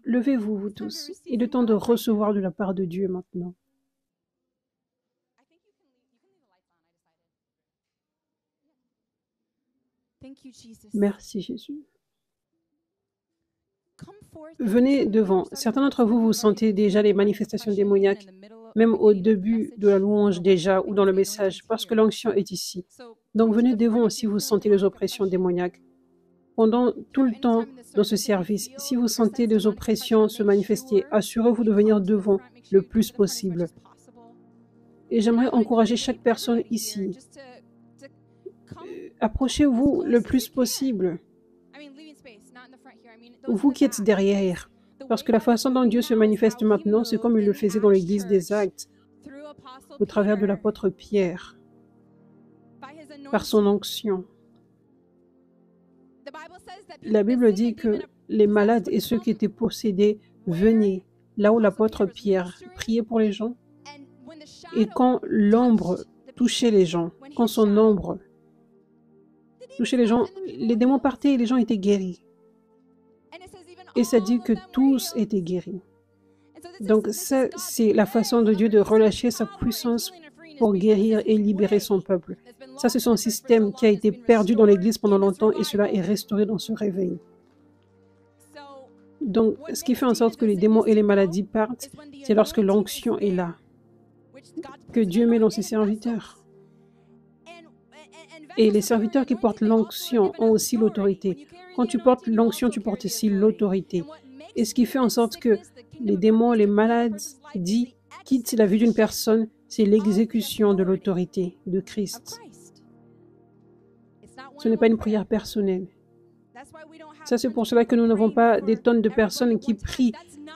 levez-vous, vous tous. Il est temps de recevoir de la part de Dieu maintenant. Merci Jésus. Venez devant. Certains d'entre vous, vous sentez déjà les manifestations démoniaques, même au début de la louange déjà, ou dans le message, parce que l'onction est ici. Donc venez devant si vous sentez les oppressions démoniaques. Pendant tout le temps dans ce service, si vous sentez des oppressions se manifester, assurez-vous de venir devant le plus possible. Et j'aimerais encourager chaque personne ici. Approchez-vous le plus possible. Vous qui êtes derrière, parce que la façon dont Dieu se manifeste maintenant, c'est comme il le faisait dans l'église des Actes, au travers de l'apôtre Pierre, par son onction. La Bible dit que les malades et ceux qui étaient possédés venaient là où l'apôtre Pierre priait pour les gens. Et quand l'ombre touchait les gens, quand son ombre touchait les gens, les démons partaient et les gens étaient guéris. Et ça dit que tous étaient guéris. Donc ça, c'est la façon de Dieu de relâcher sa puissance pour guérir et libérer son peuple. Ça, c'est son système qui a été perdu dans l'Église pendant longtemps et cela est restauré dans ce réveil. Donc, ce qui fait en sorte que les démons et les maladies partent, c'est lorsque l'onction est là, que Dieu met dans ses serviteurs. Et les serviteurs qui portent l'onction ont aussi l'autorité. Quand tu portes l'onction, tu portes aussi l'autorité. Et ce qui fait en sorte que les démons, les maladies quittent la vie d'une personne, c'est l'exécution de l'autorité de Christ. Ce n'est pas une prière personnelle. Ça, c'est pour cela que nous n'avons pas des tonnes de personnes qui prient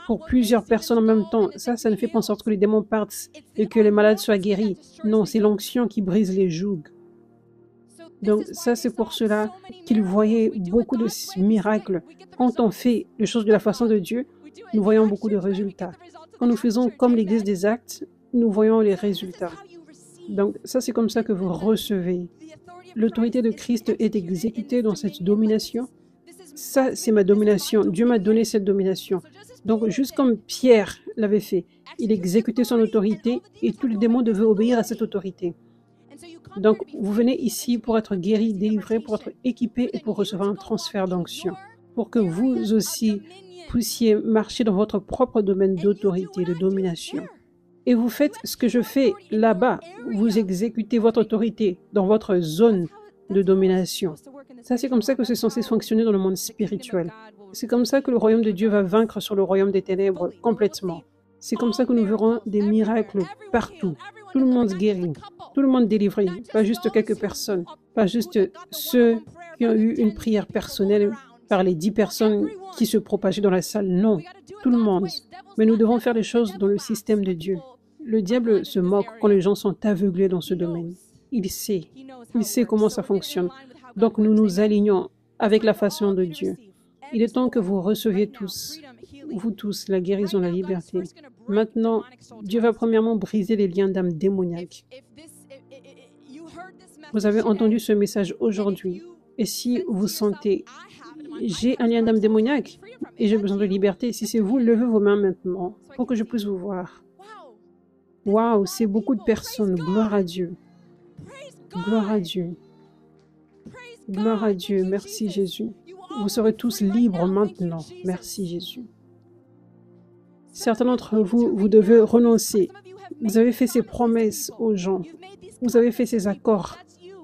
pour plusieurs personnes en même temps. Ça ne fait pas en sorte que les démons partent et que les malades soient guéris. Non, c'est l'onction qui brise les jougs. Donc ça, c'est pour cela qu'ils voyaient beaucoup de miracles. Quand on fait les choses de la façon de Dieu, nous voyons beaucoup de résultats. Quand nous faisons comme l'Église des Actes, nous voyons les résultats. Donc ça, c'est comme ça que vous recevez. L'autorité de Christ est exécutée dans cette domination. Ça, c'est ma domination. Dieu m'a donné cette domination. Donc, juste comme Pierre l'avait fait, il exécutait son autorité et tous les démons devaient obéir à cette autorité. Donc, vous venez ici pour être guéri, délivré, pour être équipé et pour recevoir un transfert d'onction, pour que vous aussi puissiez marcher dans votre propre domaine d'autorité, de domination. Et vous faites ce que je fais là-bas. Vous exécutez votre autorité dans votre zone de domination. Ça, c'est comme ça que c'est censé fonctionner dans le monde spirituel. C'est comme ça que le royaume de Dieu va vaincre sur le royaume des ténèbres complètement. C'est comme ça que nous verrons des miracles partout. Tout le monde guéri, tout le monde délivré, pas juste quelques personnes, pas juste ceux qui ont eu une prière personnelle par les 10 personnes qui se propageaient dans la salle. Non, tout le monde. Mais nous devons faire les choses dans le système de Dieu. Le diable se moque quand les gens sont aveuglés dans ce domaine. Il sait comment ça fonctionne. Donc nous nous alignons avec la façon de Dieu. Il est temps que vous receviez tous, vous tous, la guérison, la liberté. Maintenant, Dieu va premièrement briser les liens d'âme démoniaques. Vous avez entendu ce message aujourd'hui. Et si vous sentez, j'ai un lien d'âme démoniaque et j'ai besoin de liberté, si c'est vous, levez vos mains maintenant pour que je puisse vous voir. Waouh, c'est beaucoup de personnes. Gloire à Dieu. Gloire à Dieu. Gloire à Dieu. Merci Jésus. Vous serez tous libres maintenant. Merci Jésus. Certains d'entre vous, vous devez renoncer. Vous avez fait ces promesses aux gens. Vous avez fait ces accords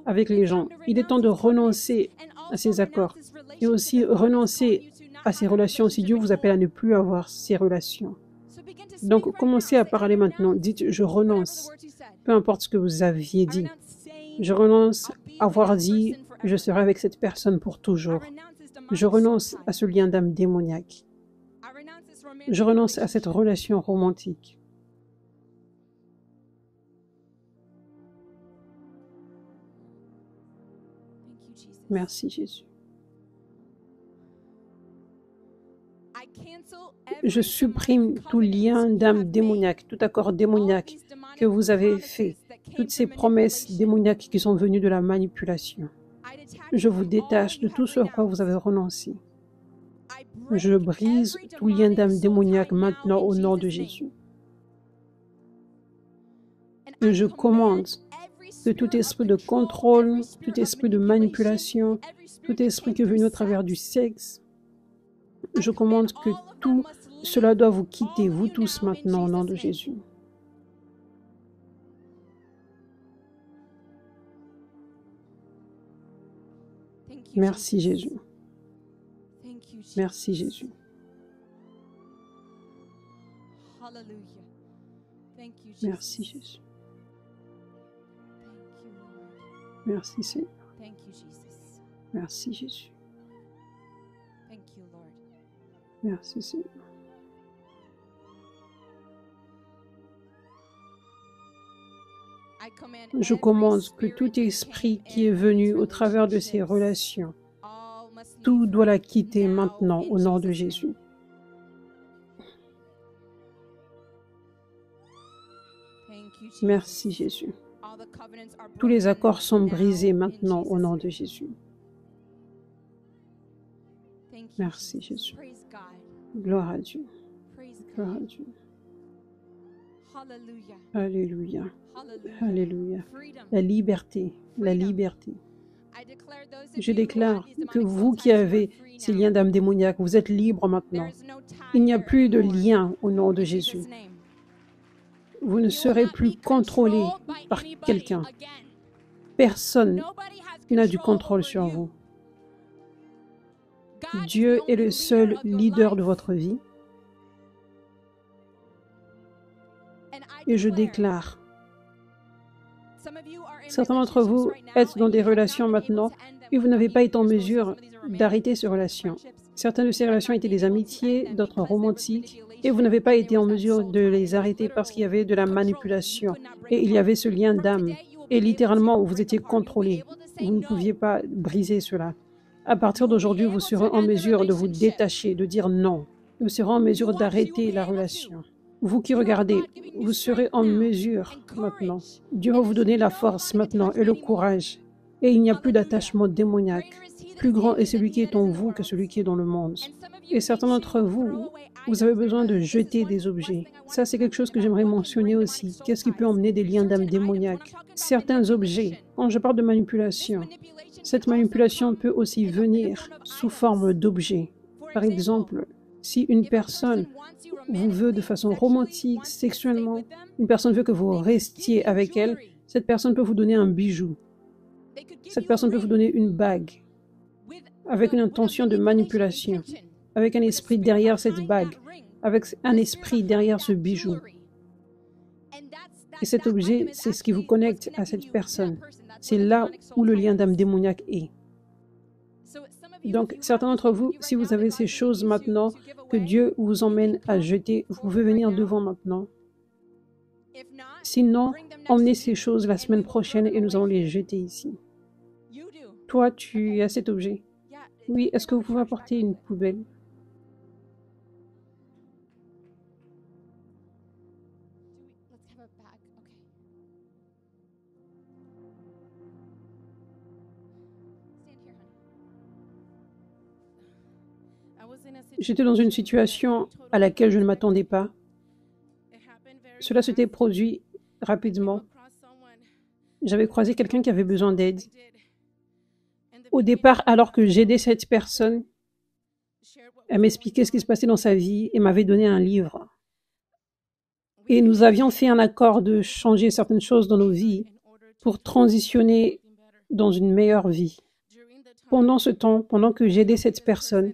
avec les gens. Il est temps de renoncer à ces accords et aussi renoncer à ces relations si Dieu vous appelle à ne plus avoir ces relations. Donc, commencez à parler maintenant. Dites, je renonce. Peu importe ce que vous aviez dit. Je renonce à avoir dit, je serai avec cette personne pour toujours. Je renonce à ce lien d'âme démoniaque. Je renonce à cette relation romantique. Merci Jésus. Je supprime tout lien d'âme démoniaque, tout accord démoniaque que vous avez fait, toutes ces promesses démoniaques qui sont venues de la manipulation. Je vous détache de tout ce à quoi vous avez renoncé. Je brise tout lien d'âme démoniaque maintenant au nom de Jésus. Et je commande que tout esprit de contrôle, tout esprit de manipulation, tout esprit qui est venu au travers du sexe, je commande que tout cela doit vous quitter, vous tous maintenant, au nom de Jésus. Merci Jésus. Merci Jésus. Merci Jésus. Merci Seigneur. Merci Jésus. Merci Seigneur. Je commande que tout esprit qui est venu au travers de ces relations, tout doit la quitter maintenant au nom de Jésus. Merci Jésus. Tous les accords sont brisés maintenant au nom de Jésus. Merci Jésus. Gloire à Dieu. Gloire à Dieu. Alléluia. Alléluia. La liberté. La liberté. Je déclare que vous qui avez ces liens d'âme démoniaque, vous êtes libres maintenant. Il n'y a plus de lien au nom de Jésus. Vous ne serez plus contrôlé par quelqu'un. Personne n'a du contrôle sur vous. Dieu est le seul leader de votre vie. Et je déclare, certains d'entre vous êtes dans des relations maintenant et vous n'avez pas été en mesure d'arrêter ces relations. Certaines de ces relations étaient des amitiés, d'autres romantiques, et vous n'avez pas été en mesure de les arrêter parce qu'il y avait de la manipulation et il y avait ce lien d'âme. Et littéralement, vous étiez contrôlé. Vous ne pouviez pas briser cela. À partir d'aujourd'hui, vous serez en mesure de vous détacher, de dire non. Vous serez en mesure d'arrêter la relation. Vous qui regardez, vous serez en mesure maintenant. Dieu va vous donner la force maintenant et le courage. Et il n'y a plus d'attachement démoniaque. Plus grand est celui qui est en vous que celui qui est dans le monde. Et certains d'entre vous, vous avez besoin de jeter des objets. Ça, c'est quelque chose que j'aimerais mentionner aussi. Qu'est-ce qui peut emmener des liens d'âme démoniaques? Certains objets, quand je parle de manipulation, cette manipulation peut aussi venir sous forme d'objets. Par exemple, si une personne vous veut de façon romantique, sexuellement, une personne veut que vous restiez avec elle, cette personne peut vous donner un bijou. Cette personne peut vous donner une bague avec une intention de manipulation, avec un esprit derrière cette bague, avec un esprit derrière ce bijou. Et cet objet, c'est ce qui vous connecte à cette personne. C'est là où le lien d'âme démoniaque est. Donc, certains d'entre vous, si vous avez ces choses maintenant, que Dieu vous emmène à jeter, vous pouvez venir devant maintenant. Sinon, emmenez ces choses la semaine prochaine et nous allons les jeter ici. Toi, tu as cet objet. Oui, est-ce que vous pouvez apporter une poubelle? J'étais dans une situation à laquelle je ne m'attendais pas. Cela s'était produit rapidement. J'avais croisé quelqu'un qui avait besoin d'aide. Au départ, alors que j'aidais cette personne, elle m'expliquait ce qui se passait dans sa vie et m'avait donné un livre. Et nous avions fait un accord de changer certaines choses dans nos vies pour transitionner dans une meilleure vie. Pendant ce temps, pendant que j'aidais cette personne,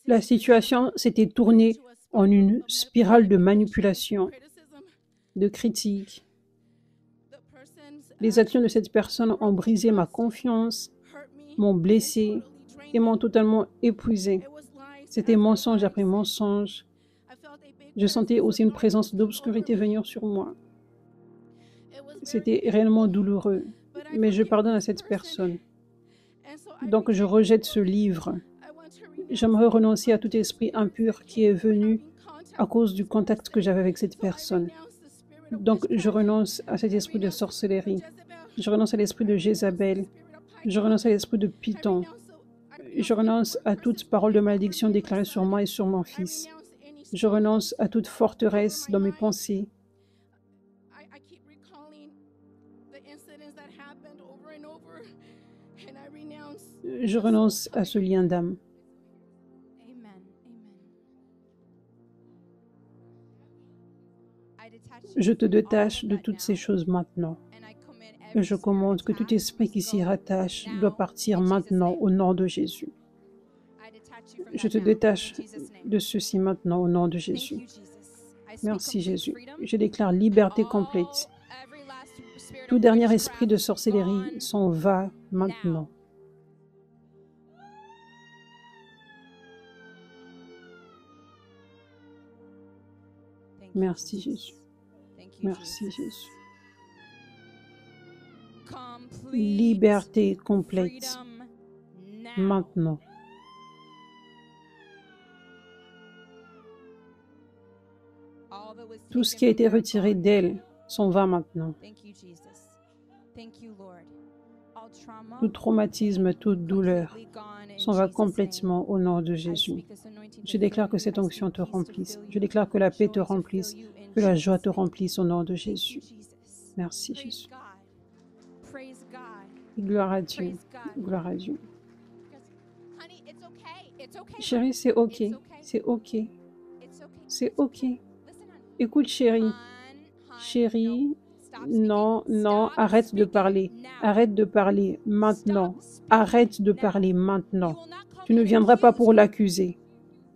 la situation s'était tournée en une spirale de manipulation, de critique. Les actions de cette personne ont brisé ma confiance, m'ont blessé et m'ont totalement épuisé. C'était mensonge après mensonge. Je sentais aussi une présence d'obscurité venir sur moi. C'était réellement douloureux, mais je pardonne à cette personne. Donc je rejette ce livre. J'aimerais renoncer à tout esprit impur qui est venu à cause du contact que j'avais avec cette personne. Donc je renonce à cet esprit de sorcellerie. Je renonce à l'esprit de Jézabel. Je renonce à l'esprit de Python. Je renonce à toute parole de malédiction déclarée sur moi et sur mon fils. Je renonce à toute forteresse dans mes pensées. Je renonce à ce lien d'âme. Je te détache de toutes ces choses maintenant. Et je commande que tout esprit qui s'y rattache doit partir maintenant au nom de Jésus. Je te détache de ceci maintenant au nom de Jésus. Merci Jésus. Je déclare liberté complète. Tout dernier esprit de sorcellerie s'en va maintenant. Merci Jésus. Merci Jésus. Liberté complète maintenant. Tout ce qui a été retiré d'elle s'en va maintenant. Tout traumatisme, toute douleur s'en va complètement au nom de Jésus. Je déclare que cette onction te remplisse. Je déclare que la paix te remplisse, que la joie te remplisse au nom de Jésus. Merci Jésus. Gloire à Dieu. Gloire à Dieu. Chérie, c'est OK. C'est OK. C'est OK. Écoute, chérie. Chérie, non, non, arrête de parler. Arrête de parler maintenant. Arrête de parler maintenant. Tu ne viendras pas pour l'accuser.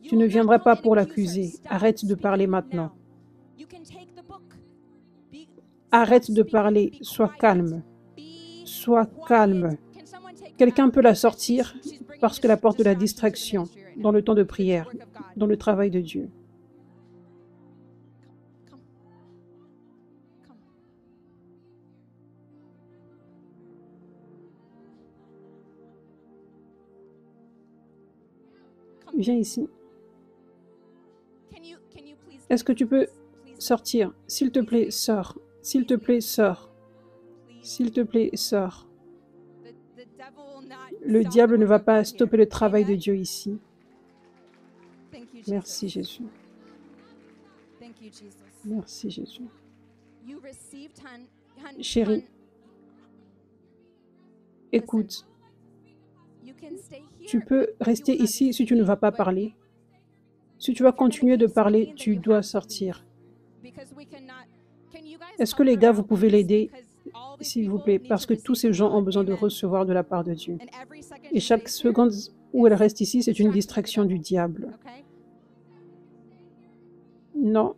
Tu ne viendras pas pour l'accuser. Arrête de parler maintenant. Arrête de parler. Sois calme. Sois calme. Quelqu'un peut la sortir parce que la porte de la distraction, dans le temps de prière, dans le travail de Dieu. Viens ici. Est-ce que tu peux sortir? S'il te plaît, sors. S'il te plaît, sors. S'il te plaît, sors. Le diable ne va pas stopper le travail de Dieu ici. Merci Jésus. Merci Jésus. Chérie, écoute. Tu peux rester ici si tu ne vas pas parler. Si tu vas continuer de parler, tu dois sortir. Est-ce que les gars, vous pouvez l'aider, s'il vous plaît, parce que tous ces gens ont besoin de recevoir de la part de Dieu. Et chaque seconde où elle reste ici, c'est une distraction du diable. Non,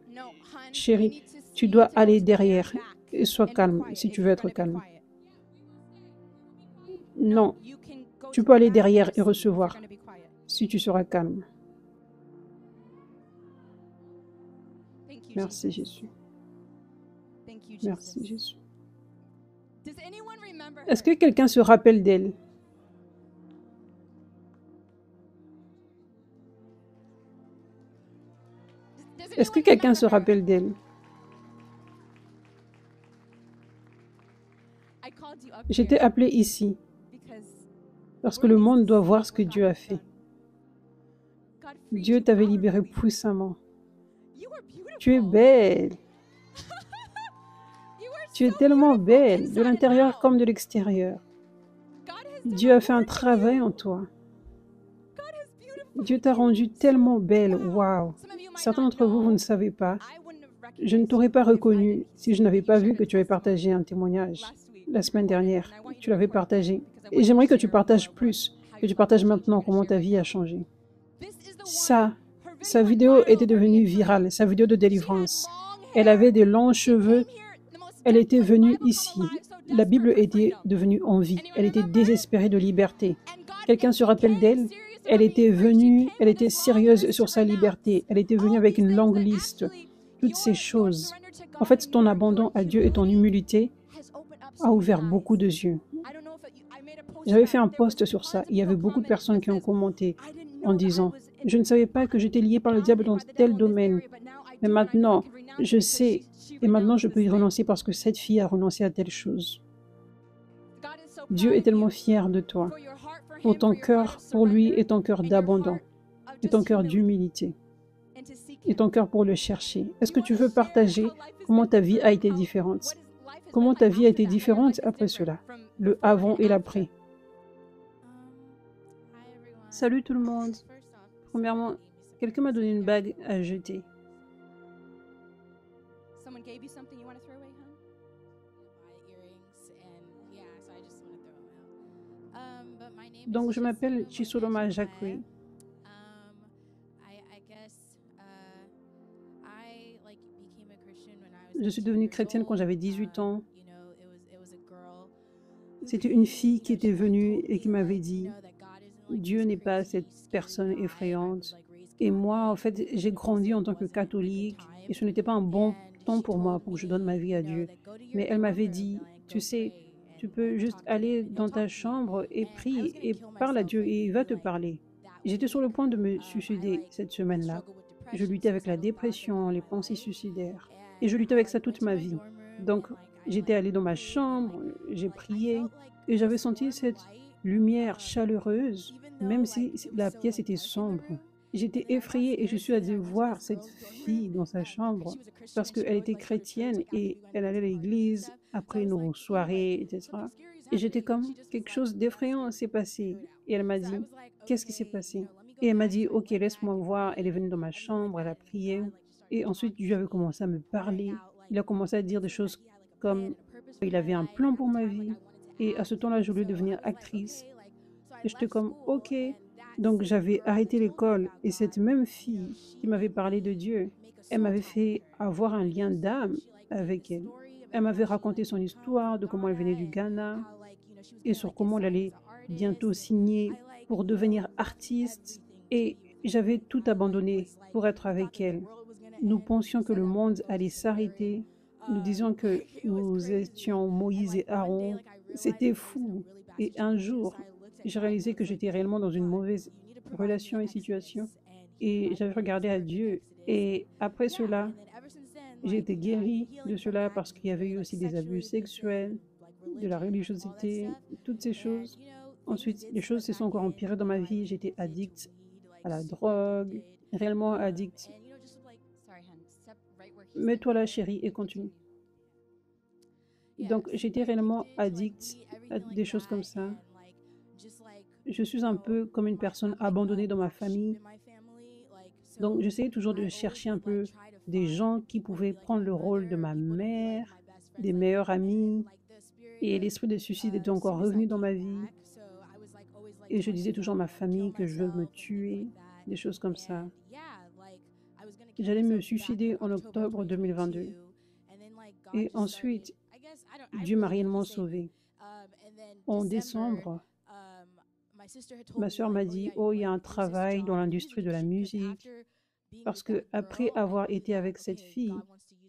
chérie, tu dois aller derrière et sois calme si tu veux être calme. Non, tu peux aller derrière et recevoir si tu seras calme. Merci Jésus. Merci Jésus. Est-ce que quelqu'un se rappelle d'elle? Est-ce que quelqu'un se rappelle d'elle? J'étais appelée ici parce que le monde doit voir ce que Dieu a fait. Dieu t'avait libéré puissamment. Tu es belle. Tu es tellement belle, de l'intérieur comme de l'extérieur. Dieu a fait un travail en toi. Dieu t'a rendue tellement belle. Waouh! Certains d'entre vous, vous ne savez pas. Je ne t'aurais pas reconnu si je n'avais pas vu que tu avais partagé un témoignage la semaine dernière. Tu l'avais partagé. Et j'aimerais que tu partages plus, que tu partages maintenant comment ta vie a changé. Sa vidéo était devenue virale, sa vidéo de délivrance. Elle avait des longs cheveux. Elle était venue ici. La Bible était devenue en vie. Elle était désespérée de liberté. Quelqu'un se rappelle d'elle? Elle était venue, elle était sérieuse sur sa liberté. Elle était venue avec une longue liste. Toutes ces choses. En fait, ton abandon à Dieu et ton humilité a ouvert beaucoup de yeux. J'avais fait un post sur ça. Il y avait beaucoup de personnes qui ont commenté en disant « Je ne savais pas que j'étais liée par le diable dans tel domaine. Mais maintenant, je sais. Et maintenant, je peux y renoncer parce que cette fille a renoncé à telle chose. » Dieu est tellement fier de toi. pour ton cœur pour lui et ton cœur d'abandon, et ton cœur d'humilité, et ton cœur pour le chercher. Est-ce que tu veux partager comment ta vie a été différente? Comment ta vie a été différente après cela, le avant et l'après? Salut tout le monde. Premièrement, quelqu'un m'a donné une bague à jeter. Donc, je m'appelle Chisoloma Jacques. Je suis devenue chrétienne quand j'avais 18 ans. C'était une fille qui était venue et qui m'avait dit « Dieu n'est pas cette personne effrayante ». Et moi, en fait, j'ai grandi en tant que catholique et ce n'était pas un bon temps pour moi pour que je donne ma vie à Dieu. Mais elle m'avait dit « Tu sais, tu peux juste aller dans ta chambre et prie et parle à Dieu et il va te parler ». J'étais sur le point de me suicider cette semaine-là. Je luttais avec la dépression, les pensées suicidaires. Et je luttais avec ça toute ma vie. Donc, j'étais allée dans ma chambre, j'ai prié et j'avais senti cette lumière chaleureuse, même si la pièce était sombre. J'étais effrayée et je suis allée voir cette fille dans sa chambre parce qu'elle était chrétienne et elle allait à l'église après nos soirées, etc. Et j'étais comme, quelque chose d'effrayant s'est passé. Et elle m'a dit, qu'est-ce qui s'est passé? Et elle m'a dit, ok, laisse-moi voir. Elle est venue dans ma chambre, elle a prié. Et ensuite, Dieu avait commencé à me parler. Il a commencé à dire des choses comme, il avait un plan pour ma vie. Et à ce temps-là, je voulais devenir actrice. Et j'étais comme, ok. Donc, j'avais arrêté l'école. Et cette même fille qui m'avait parlé de Dieu, elle m'avait fait avoir un lien d'âme avec elle. Elle m'avait raconté son histoire, de comment elle venait du Ghana et sur comment elle allait bientôt signer pour devenir artiste. Et j'avais tout abandonné pour être avec elle. Nous pensions que le monde allait s'arrêter. Nous disions que nous étions Moïse et Aaron. C'était fou. Et un jour, j'ai réalisé que j'étais réellement dans une mauvaise relation et situation. Et j'avais regardé à Dieu. Et après cela, j'ai été guérie de cela parce qu'il y avait eu aussi des abus sexuels, de la religiosité, toutes ces choses. Ensuite, les choses se sont encore empirées dans ma vie. J'étais addict à la drogue, réellement addict. Mets-toi là, chérie, et continue. Donc, j'étais réellement addict à des choses comme ça. Je suis un peu comme une personne abandonnée dans ma famille. Donc, j'essayais toujours de chercher un peu des gens qui pouvaient prendre le rôle de ma mère, des meilleurs amis. Et l'esprit de suicide était encore revenu dans ma vie. Et je disais toujours à ma famille que je veux me tuer, des choses comme ça. J'allais me suicider en octobre 2022. Et ensuite, Dieu m'a réellement sauvée. En décembre, ma soeur m'a dit, oh, il y a un travail dans l'industrie de la musique. Parce que après avoir été avec cette fille,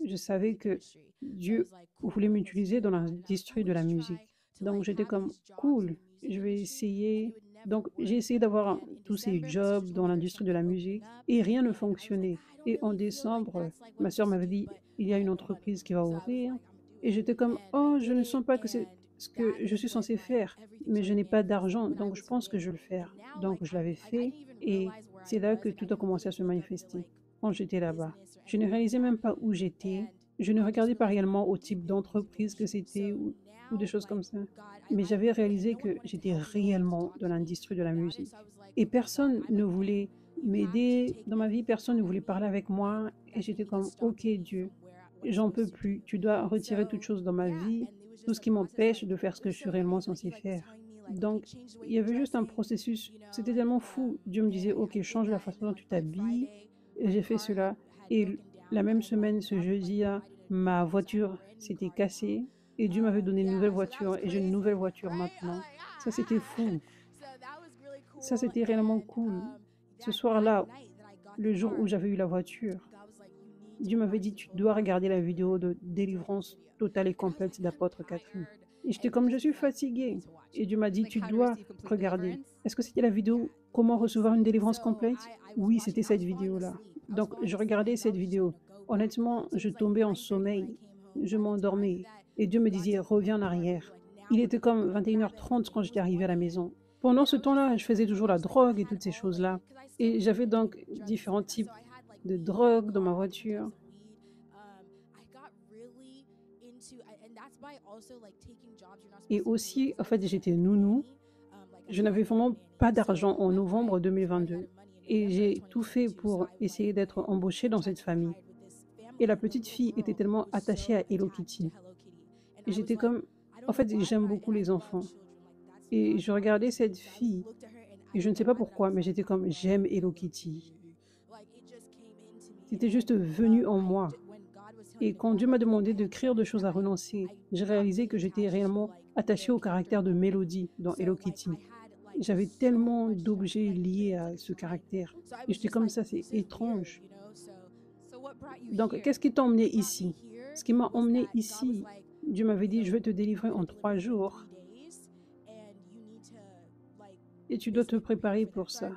je savais que Dieu voulait m'utiliser dans l'industrie de la musique. Donc j'étais comme, cool, je vais essayer. Donc j'ai essayé d'avoir tous ces jobs dans l'industrie de la musique et rien ne fonctionnait. Et en décembre, ma soeur m'avait dit, il y a une entreprise qui va ouvrir. Et j'étais comme, oh, je ne sens pas que c'est ce que je suis censée faire, mais je n'ai pas d'argent, donc je pense que je vais le faire. Donc je l'avais fait et c'est là que tout a commencé à se manifester, quand j'étais là-bas. Je ne réalisais même pas où j'étais. Je ne regardais pas réellement au type d'entreprise que c'était ou des choses comme ça. Mais j'avais réalisé que j'étais réellement dans l'industrie de la musique. Et personne ne voulait m'aider dans ma vie, personne ne voulait parler avec moi. Et j'étais comme, ok Dieu, j'en peux plus. Tu dois retirer toute chose dans ma vie, tout ce qui m'empêche de faire ce que je suis réellement censée faire. Donc, il y avait juste un processus. C'était tellement fou. Dieu me disait, ok, change la façon dont tu t'habilles. Et j'ai fait cela. Et la même semaine, ce jeudi-là, ma voiture s'était cassée. Et Dieu m'avait donné une nouvelle voiture. Et j'ai une nouvelle voiture maintenant. Ça, c'était fou. Ça, c'était réellement cool. Ce soir-là, le jour où j'avais eu la voiture, Dieu m'avait dit, tu dois regarder la vidéo de délivrance totale et complète d'apôtre Catherine. Et j'étais comme, je suis fatiguée. Et Dieu m'a dit, tu dois regarder. Est-ce que c'était la vidéo comment recevoir une délivrance complète? Oui, c'était cette vidéo-là. Donc, je regardais cette vidéo. Honnêtement, je tombais en sommeil. Je m'endormais. Et Dieu me disait, reviens en arrière. Il était comme 21h30 quand j'étais arrivée à la maison. Pendant ce temps-là, je faisais toujours la drogue et toutes ces choses-là. Et j'avais donc différents types de drogue dans ma voiture. Et aussi, en fait, j'étais nounou. Je n'avais vraiment pas d'argent en novembre 2022. Et j'ai tout fait pour essayer d'être embauchée dans cette famille. Et la petite fille était tellement attachée à Hello Kitty. Et j'étais comme, en fait, j'aime beaucoup les enfants. Et je regardais cette fille, et je ne sais pas pourquoi, mais j'étais comme, j'aime Hello Kitty. C'était juste venu en moi. Et quand Dieu m'a demandé de créer de choses à renoncer, j'ai réalisé que j'étais réellement attachée au caractère de Mélodie dans Hello Kitty. J'avais tellement d'objets liés à ce caractère. Et j'étais comme ça, c'est étrange. Donc, qu'est-ce qui t'a emmené ici? Ce qui m'a emmené ici, Dieu m'avait dit, je vais te délivrer en 3 jours. Et tu dois te préparer pour ça.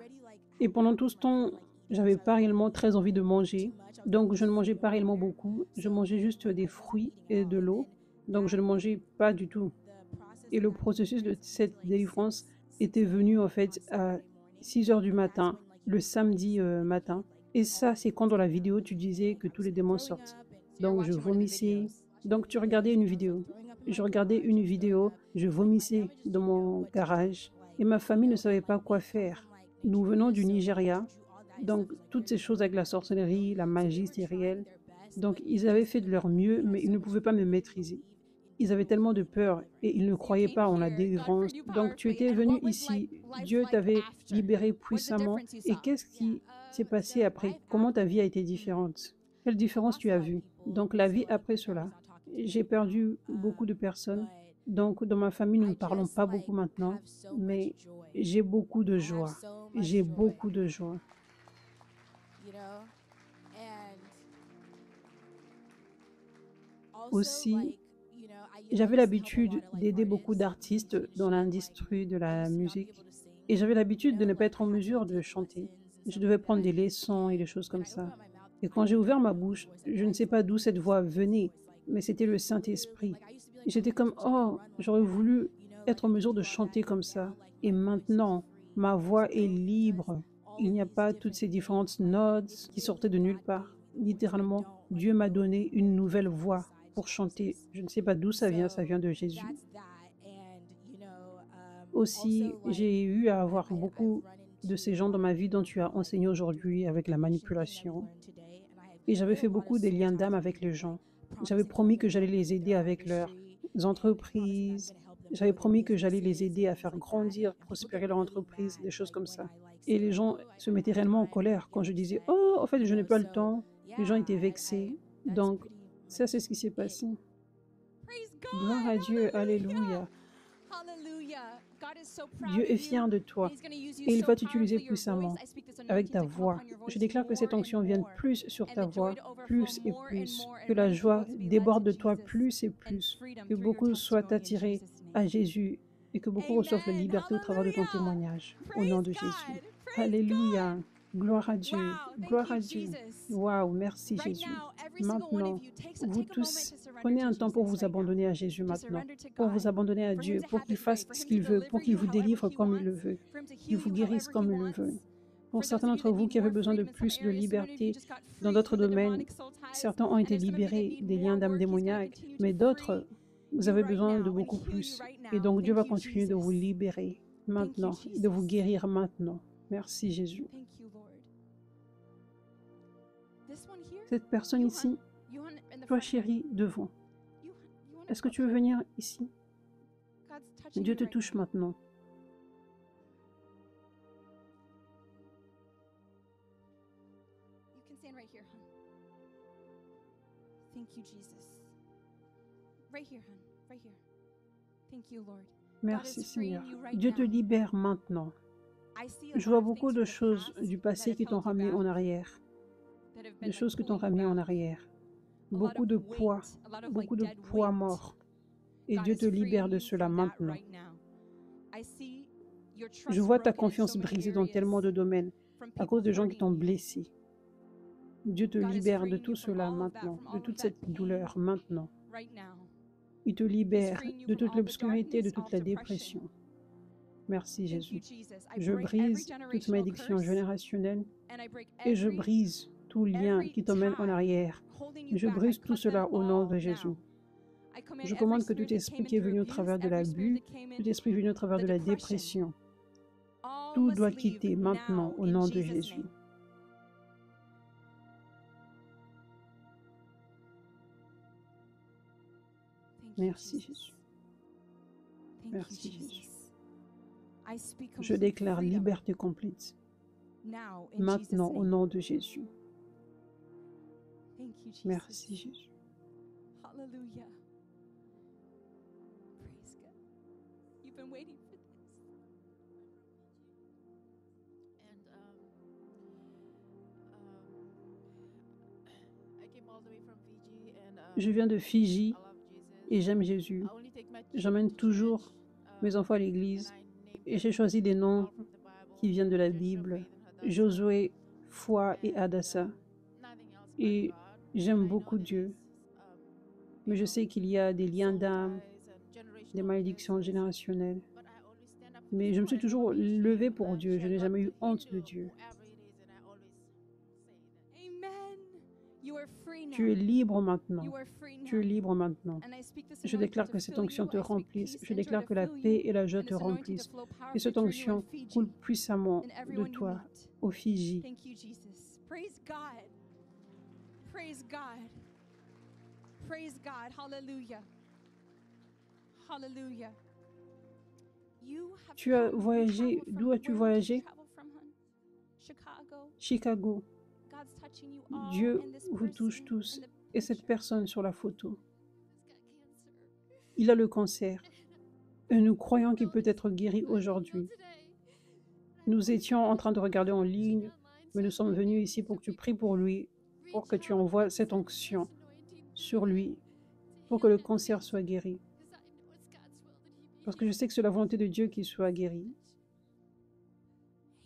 Et pendant tout ce temps, j'avais pas réellement très envie de manger. Donc, je ne mangeais pas réellement beaucoup. Je mangeais juste des fruits et de l'eau. Donc, je ne mangeais pas du tout. Et le processus de cette délivrance était venu en fait à 6 heures du matin, le samedi matin. Et ça, c'est quand dans la vidéo, tu disais que tous les démons sortent. Donc, je vomissais. Donc, tu regardais une vidéo. Je regardais une vidéo, je vomissais dans mon garage. Et ma famille ne savait pas quoi faire. Nous venons du Nigeria. Donc, toutes ces choses avec la sorcellerie, la magie, c'est réel. Donc, ils avaient fait de leur mieux, mais ils ne pouvaient pas me maîtriser. Ils avaient tellement de peur et ils ne croyaient pas en la délivrance. Donc, tu étais venu ici. Dieu t'avait libéré puissamment. Et qu'est-ce qui s'est passé après? Comment ta vie a été différente? Quelle différence tu as vue? Donc, la vie après cela. J'ai perdu beaucoup de personnes. Donc, dans ma famille, nous ne parlons pas beaucoup maintenant, mais j'ai beaucoup de joie. J'ai beaucoup de joie. Aussi, j'avais l'habitude d'aider beaucoup d'artistes dans l'industrie de la musique et j'avais l'habitude de ne pas être en mesure de chanter. Je devais prendre des leçons et des choses comme ça. Et quand j'ai ouvert ma bouche, je ne sais pas d'où cette voix venait, mais c'était le Saint-Esprit. J'étais comme, oh, j'aurais voulu être en mesure de chanter comme ça. Et maintenant, ma voix est libre. Il n'y a pas toutes ces différentes notes qui sortaient de nulle part. Littéralement, Dieu m'a donné une nouvelle voix pour chanter. Je ne sais pas d'où ça vient de Jésus. Aussi, j'ai eu à avoir beaucoup de ces gens dans ma vie dont tu as enseigné aujourd'hui avec la manipulation. Et j'avais fait beaucoup des liens d'âme avec les gens. J'avais promis que j'allais les aider avec leurs entreprises. J'avais promis que j'allais les aider à faire grandir, prospérer leur entreprise, des choses comme ça. Et les gens se mettaient réellement en colère quand je disais « Oh, en fait, je n'ai pas le temps ». Les gens étaient vexés. Donc, ça, c'est ce qui s'est passé. Gloire à Dieu, alléluia. Dieu est fier de toi et il va t'utiliser puissamment avec ta voix. Je déclare que cette onction vienne plus sur ta voix, plus et plus, que la joie déborde de toi plus et plus, que beaucoup soient attirés à Jésus et que beaucoup reçoivent la liberté au travers de ton témoignage. Au nom de Jésus. Alléluia. Gloire à Dieu. Gloire à Dieu. Waouh, merci Jésus. Maintenant, vous tous, prenez un temps pour vous abandonner à Jésus maintenant, pour vous abandonner à Dieu, pour qu'il fasse ce qu'il veut, pour qu'il vous délivre comme il le veut, qu'il vous guérisse comme il le veut. Pour certains d'entre vous qui avaient besoin de plus de liberté dans d'autres domaines, certains ont été libérés des liens d'âme démoniaques, mais d'autres, vous avez besoin de beaucoup plus. Et donc Dieu va continuer de vous libérer maintenant, de vous guérir maintenant. Merci Jésus. Cette personne ici, toi chérie, devant. Est-ce que tu veux venir ici? Dieu te touche maintenant. Merci Seigneur. Dieu te libère maintenant. Je vois beaucoup de choses du passé qui t'ont ramené en arrière. Des choses qui t'ont ramené en arrière. Beaucoup de poids mort. Et Dieu te libère de cela maintenant. Je vois ta confiance brisée dans tellement de domaines à cause de gens qui t'ont blessé. Dieu te libère de tout cela maintenant, de toute cette douleur maintenant. Il te libère de toute l'obscurité, de toute la dépression. Merci Jésus. Je brise toute malédiction générationnelle et je brise tout lien qui t'emmène en arrière. Je brise tout cela au nom de Jésus. Je commande que tout esprit qui est venu au travers de l'abus, tout esprit venu au travers de la dépression, tout doit quitter maintenant au nom de Jésus. Merci Jésus. Merci Jésus. Je déclare liberté complète maintenant au nom de Jésus. Merci Jésus. Hallelujah. Praise God. You've been waiting for this. And I came all the way from Fiji and Je viens de Fiji I love Jesus. et j'aime Jésus. I only take my J'emmène toujours mes enfants à l'église and I name et j'ai choisi des noms all from the Bible. qui viennent de la Joshua, Bible, Faith, and Hadassah. Josué, Foi et Hadassah. Nothing else Et but God. j'aime I know beaucoup that Dieu, it's, mais je sais qu'il y a des liens soul d'âme, ties and generational des malédictions curses. générationnelles. But I always stand up Mais je me suis toujours levée pour Dieu, je n'ai jamais eu honte de Dieu. whoever it is, and I always say that. Amen. You are free now. Tu es libre maintenant, You are free now. tu es libre maintenant. And I speak this Je anointing déclare to que cette fill onction you. te I speak remplisse. peace Je enter déclare to que la fill paix you. et la joie And te this anointing to remplissent. flow Et powerfully cette through you onction in Fiji coule puissamment and de everyone you toi meet. au Fiji. Thank you, Jesus. Praise God. Praise God. Praise God. Hallelujah. Hallelujah. You have Tu as come- you voyagé, traveled d'où from- as-tu where did you voyagé? travel from, hon? Chicago. Chicago. God's touching you all, Dieu and this vous touche person tous. in the Et cette picture. personne sur la photo, He's got cancer. il a le cancer. Et nous croyons qu'il peut être guéri aujourd'hui. Nous étions en train de regarder en ligne, mais nous sommes venus ici pour que tu pries pour lui, pour que tu envoies cette onction sur lui, pour que le cancer soit guéri. Parce que je sais que c'est la volonté de Dieu qu'il soit guéri.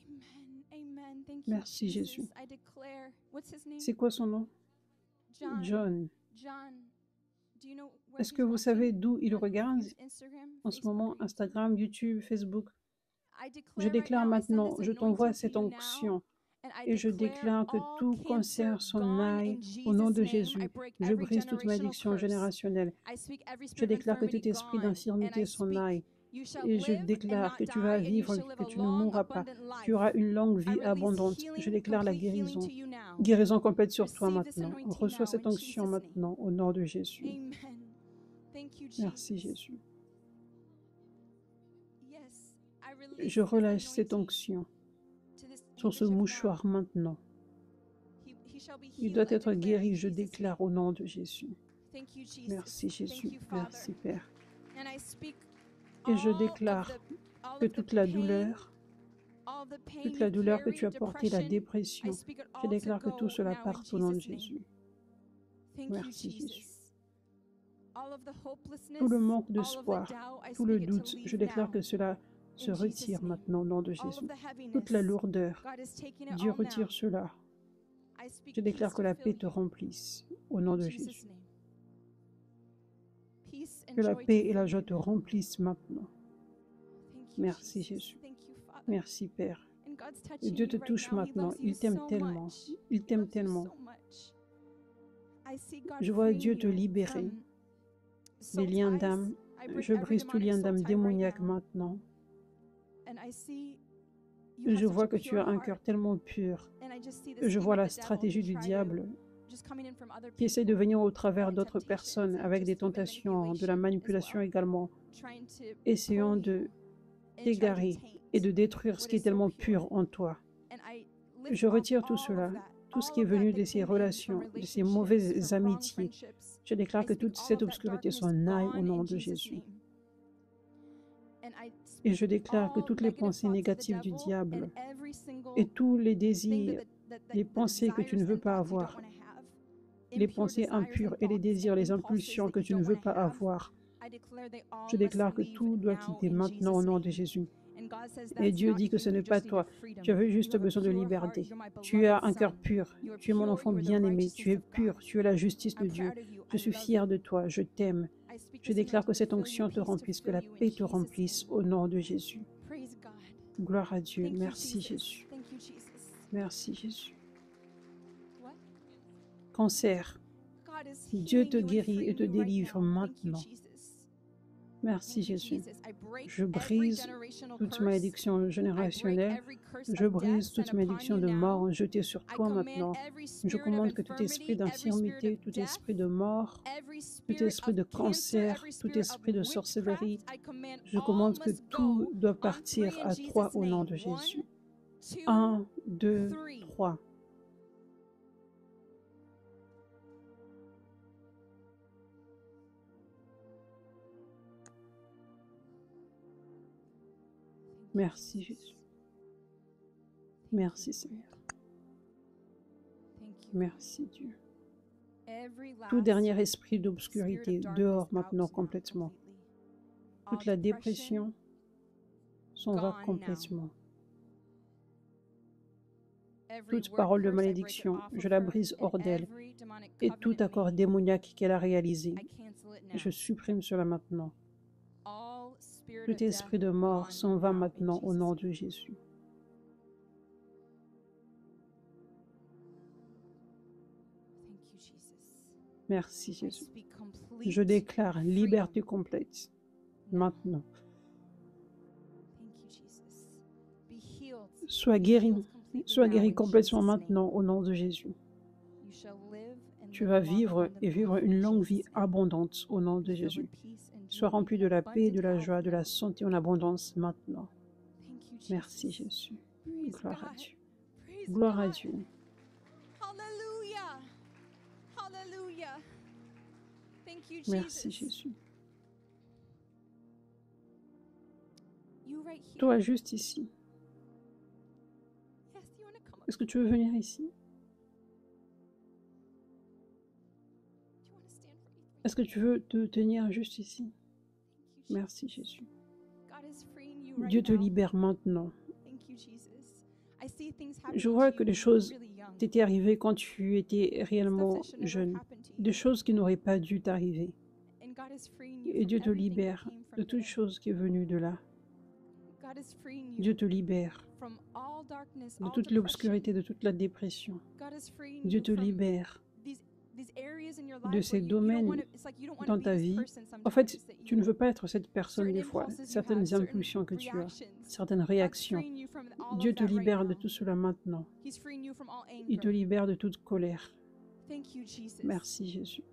Amen. Amen. Thank you, Merci, Jesus. Jésus. I declare. What's his name? C'est quoi son nom? John. John. John. Do you know where Est-ce he's que vous savez watching? d'où il On regarde Instagram, en ce Facebook, moment? or YouTube? Instagram, YouTube, Facebook. I Je declare right déclare now, I send maintenant, this je t'envoie anointing cette to you now, onction. and I Et je declare déclare que all tout cancer cancer s'en gone aille in au nom Jesus' de name. I Jésus. break Je every brise toute generational malédiction curse. générationnelle. I speak every Je spirit of déclare que infirmity tout esprit gone, and d'infirmité I s'en speak, aille. you shall Et je live and déclare not que tu die, vas and you vivre, shall live que a tu ne long, mourras pas. abundant life. Tu auras une longue I vie release abondante. Je healing, déclare la complete healing guérison. to you now. Guérison complète sur toi Receive this maintenant. anointing Reçois now cette in onction Jesus' name. maintenant au nom de Jésus. Amen. Thank you, Merci Jesus. Jésus. Yes, I release Je this relâche cette anointing onction to this sur ce handkerchief mouchoir now. maintenant. He shall be Il healed, doit I être declare guéri, in je Jesus' déclare name. au nom de Jésus. Thank you, Jesus. Merci Thank Jésus. you, Father. Merci Père. And I speak Et je all of déclare all que of the toute la pain, douleur, all the pain toute la you douleur que carry, tu as portée, la depression, I dépression, speak it je all to déclare que tout go cela now in parte au nom de Jesus' name. Jésus. Thank Merci, you, Jésus. Jesus. All of the hopelessness, Tout le manque all of d'espoir, the doubt, I tout le speak it to doute, je leave déclare now. que cela se In Jesus' retire name. maintenant au nom de All Jésus. of the heaviness, Toute la lourdeur, God is taking it Dieu all now. retire cela. I speak Je déclare peace que to la fill paix te you. remplisse au nom In de Jesus' Jésus. name. Peace and Que la joy to paix et la fill joie you te now. remplissent maintenant. Thank you, Merci Jesus. Jésus. Thank you, Father. Merci Père. And God's Et touching Dieu you te right touche now. He maintenant. loves you Il t'aime so tellement. much. Il He t'aime loves you tellement. so much. I see God Je vois freeing Dieu te you libérer from des soul liens ties. d'âme. I break Je every brise tout demonic lien soul d'âme tie right démoniaque now. maintenant. And I see you have Je such vois a que tu pure as un heart. cœur tellement pur. And I just see the Je scheme vois of la the devil stratégie to du try to diable just coming in from other qui essaie de people, venir au travers d'autres temptations personnes and avec des just even tentations, de la manipulation as manipulation well, également, trying to essayant pull de you and try to t'égarer et de taint détruire ce what qui is est so tellement pure. pur en toi. And I lift Je off retire tout all cela, of that, tout ce all qui est of that venu that de ces came in from relations, de ces relationships, mauvaises from wrong amitiés. friendships. Je déclare I que speak toute all cette of that obscurité darkness s'en aille au gone nom in de Jesus' Jésus. name. And I Et speak je déclare que all toutes les negative pensées thoughts of the négatives du devil diable and every single et tous les thing désirs, les pensées que tu ne veux pas avoir, les pensées impures et les désirs, les impulsions que tu ne veux pas avoir, je déclare que tout doit quitter maintenant au nom de Jésus. Et Dieu dit que ce n'est pas toi. Tu avais juste besoin de liberté. Tu as un cœur pur. Tu es mon enfant bien-aimé. Tu es pur. Tu es la justice de Dieu. Je suis fier de toi. Je t'aime. Je déclare que cette onction te remplisse, que la paix te remplisse au nom de Jésus. Praise Gloire à Dieu. Thank you, Merci Jesus. Jésus. Thank you, Jesus. Merci Jésus. What? Cancer, God is Dieu healing te you and guérit et freeing te you right délivre now. Thank you, maintenant. Jesus. Merci Thank you, Jésus. Jesus. I break Je every brise generational toute curse. malédiction I break générationnelle. every curse Je of brise death toute sent upon malédiction you de now. mort jetée sur I toi command maintenant. every Je spirit of commande que tout esprit infirmity, every spirit d'infirmité, of tout death, esprit de mort, every tout spirit esprit of de cancer, cancer, every tout spirit of esprit de witchcraft, sorcellerie, I command je all commande que must tout go doit on partir three in à trois Jesus' au nom name. de 1, Jésus. 2, 1, 2, 3. 3. Merci Jésus. Merci Seigneur. Thank you. Merci Dieu. Every Tout last dernier esprit spirit d'obscurité of darkness dehors out maintenant now complètement. completely. Toute All la depression, dépression s'en va gone now. complètement. Every Toute word parole de curse, I break it malédiction, off je of la her, brise and hors d'elle. every demonic Et tout covenant accord made, démoniaque qu'elle a réalisé, I cancel it now. je supprime cela maintenant. All spirit of Tout death esprit de mort gone s'en va now in maintenant au Jesus' nom name. de Jésus. Thank you, Jesus. Merci I Jésus. speak complete Je déclare liberté freedom complète now. maintenant. Thank you, Jesus. Be healed. Sois Be guéri, healed completely sois now guéri in complètement Jesus' name. maintenant au nom de Jésus. You shall live and Tu live vas a long, vivre abundant et vivre life une in longue vie Jesus' name. abondante au nom Be de filled Jésus. with peace and Sois joy rempli and de la paix, abundant de la health joie, de now. la santé en abondance maintenant. Thank you, Merci Jesus. Jésus. Praise Gloire à God. Dieu. Praise Gloire à God. Dieu. Hallelujah. Hallelujah. Thank you, Merci Jesus. Jésus. You right here. Toi juste ici. Yes, you want to come up? Est-ce que tu veux venir ici? Do you want to stand for me? Est-ce que tu veux te tenir juste ici? Thank you, Merci Jesus. Jésus. God is freeing you right Dieu te now. libère maintenant. Thank you, Jesus. I see things Je happening vois to que you les when you were choses really young. t'étaient arrivées quand tu étais Stuff réellement that should never jeune. happen to Des you. choses qui n'auraient pas dû t'arriver. And God is freeing you Et from Dieu te everything that libère came de from toute there. chose qui est venue de là. God is freeing Dieu you te libère from all darkness, de all toute depression. l'obscurité, de toute la dépression. God is freeing Dieu you te from libère these areas in your de life ces where you don't domaines want to, it's like you don't want to dans be ta this vie. person En fait, sometimes that tu ne you, veux pas être cette personne certain des fois. impulses you have, Certaines certain impulsions que tu as, reactions. certaines God's réactions. freeing you from all Dieu of te that right libère de now. tout cela maintenant. He's freeing you from all Il te anger. libère de toute colère. Thank you, Jesus. Merci Jésus.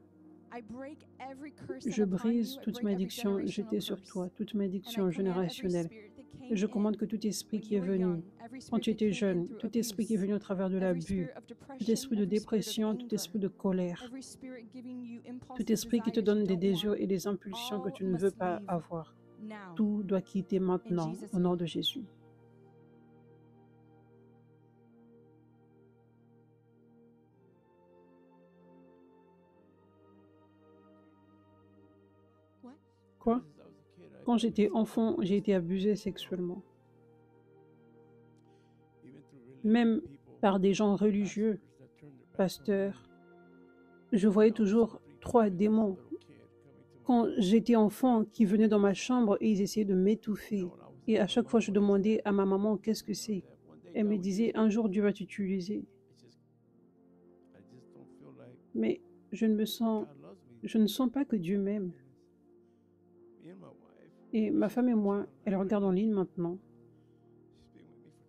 I break every curse Je sent upon brise you. I toute break every malédiction generational jetée sur curse. toi, toute And I malédiction command every générationnelle. spirit that Et came je in commande que tout esprit when qui you est were venu young, every quand spirit tu that étais came in jeune, through tout esprit qui est abuse, venu au travers de every l'abus, spirit of tout depression, esprit de every spirit of dépression, tout anger, esprit de colère, every spirit giving you impulses, tout esprit qui te desires you donne des don't désirs want, et des impulsions que all tu ne veux must pas leave avoir. now. Tout doit quitter In maintenant Jesus' au nom name. de Jésus. What? Quoi? Quand j'étais enfant, j'ai été abusée sexuellement. Même par des gens religieux, pasteurs. Je voyais toujours trois démons quand j'étais enfant qui venaient dans ma chambre et ils essayaient de m'étouffer. Et à chaque fois, je demandais à ma maman qu'est-ce que c'est. Elle me disait un jour Dieu va t'utiliser. Mais je ne sens pas que Dieu m'aime. Et ma femme et moi, elle regarde en ligne maintenant.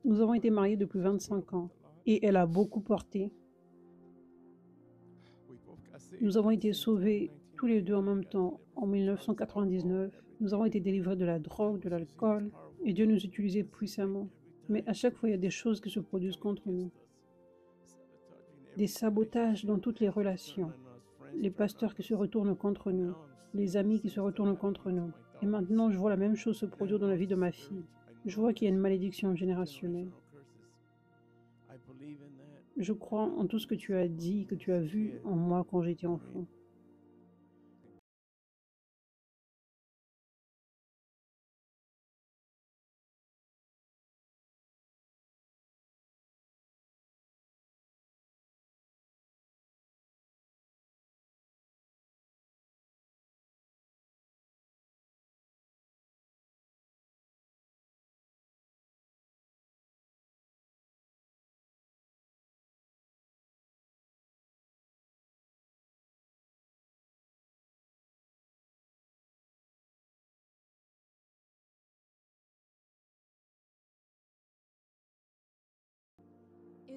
Nous avons été mariés depuis 25 ans et elle a beaucoup porté. Nous avons été sauvés tous les deux en même temps en 1999. Nous avons été délivrés de la drogue, de l'alcool et Dieu nous utilisait puissamment. Mais à chaque fois, il y a des choses qui se produisent contre nous. Des sabotages dans toutes les relations. Les pasteurs qui se retournent contre nous. Les amis qui se retournent contre nous. Et maintenant, je vois la même chose se produire dans la vie de ma fille. Je vois qu'il y a une malédiction générationnelle. Je crois en tout ce que tu as dit, que tu as vu en moi quand j'étais enfant.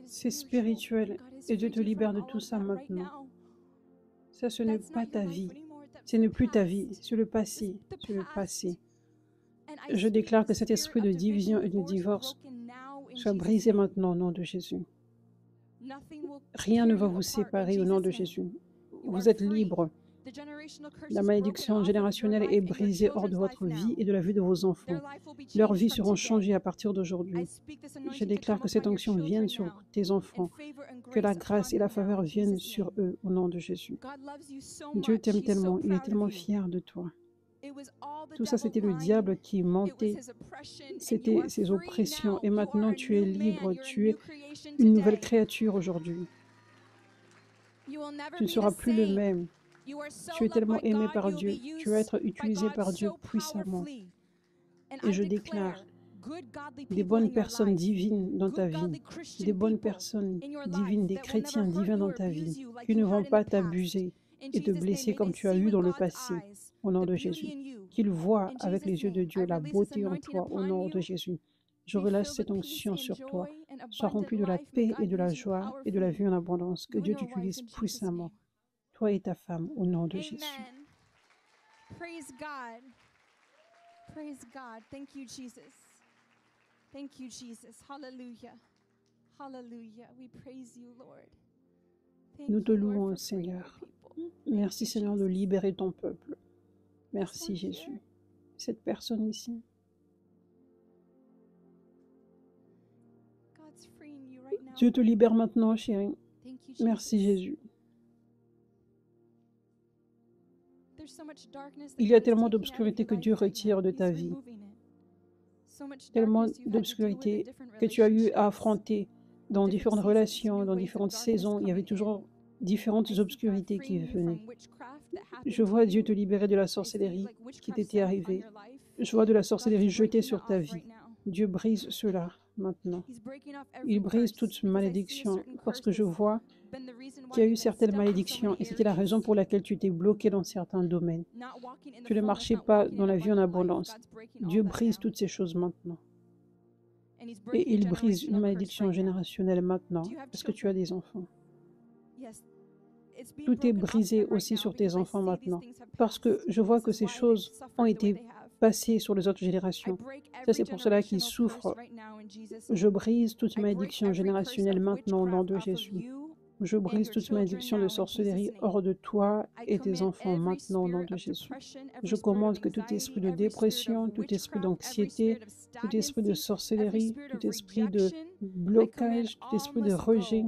C'est spirituel et Dieu te libère de tout ça maintenant. Ça, ce n'est pas ta vie. Ce n'est plus ta vie, c'est le passé. C'est le passé. Je déclare que cet esprit de division et de divorce soit brisé maintenant au nom de Jésus. Rien ne va vous séparer au nom de Jésus. Vous êtes libre. La malédiction générationnelle est brisée hors de votre vie et de la vie de vos enfants. Leurs vies seront changées à partir d'aujourd'hui. Je déclare que cette onction vienne sur tes enfants, que la grâce et la faveur viennent sur eux au nom de Jésus. Dieu t'aime tellement, il est tellement fier de toi. Tout ça, c'était le diable qui mentait, c'était ses oppressions. Et maintenant, tu es libre, tu es une nouvelle créature aujourd'hui. Tu ne seras plus le même. Tu es tellement aimé par Dieu. Tu vas être utilisé par Dieu puissamment. Et je déclare des bonnes personnes divines dans ta vie, des bonnes personnes divines, des chrétiens divins dans ta vie, qui ne vont pas t'abuser et te blesser comme tu as eu dans le passé, au nom de Jésus. Qu'ils voient avec les yeux de Dieu la beauté en toi, au nom de Jésus. Je relâche cette onction sur toi. Sois rempli de la paix et de la joie et de la vie en abondance. Que Dieu t'utilise puissamment, toi et ta femme, au nom de Jésus. Praise God. Praise God. Thank you, Jesus. Thank you, Jesus. Hallelujah. Hallelujah. We praise you, Lord. Nous te louons, Seigneur. Merci, Seigneur, de libérer ton peuple. Merci, Jésus. Cette personne ici. Dieu te libère maintenant, chérie. Merci, Jésus. Il y a tellement d'obscurité que Dieu retire de ta vie. Tellement d'obscurité que tu as eu à affronter dans différentes relations, dans différentes saisons. Il y avait toujours différentes obscurités qui venaient. Je vois Dieu te libérer de la sorcellerie qui t'était arrivée. Je vois de la sorcellerie jetée sur ta vie. Dieu brise cela maintenant. Il brise toute malédiction parce que je vois qu'il y a eu certaines malédictions et c'était la raison pour laquelle tu étais bloqué dans certains domaines. Tu ne marchais pas dans la vie en abondance. Dieu brise toutes ces choses maintenant. Et il brise une malédiction générationnelle maintenant parce que tu as des enfants. Tout est brisé aussi sur tes enfants maintenant parce que je vois que ces choses ont été passées sur les autres générations. Ça, c'est pour cela qu'ils souffrent. Je brise toute malédiction générationnelle maintenant au nom de Jésus. Je brise toute malédiction de sorcellerie hors de toi et tes enfants maintenant au nom de Jésus. Je commande que tout esprit de dépression, tout esprit d'anxiété, tout esprit de sorcellerie, tout esprit de blocage, tout esprit de rejet,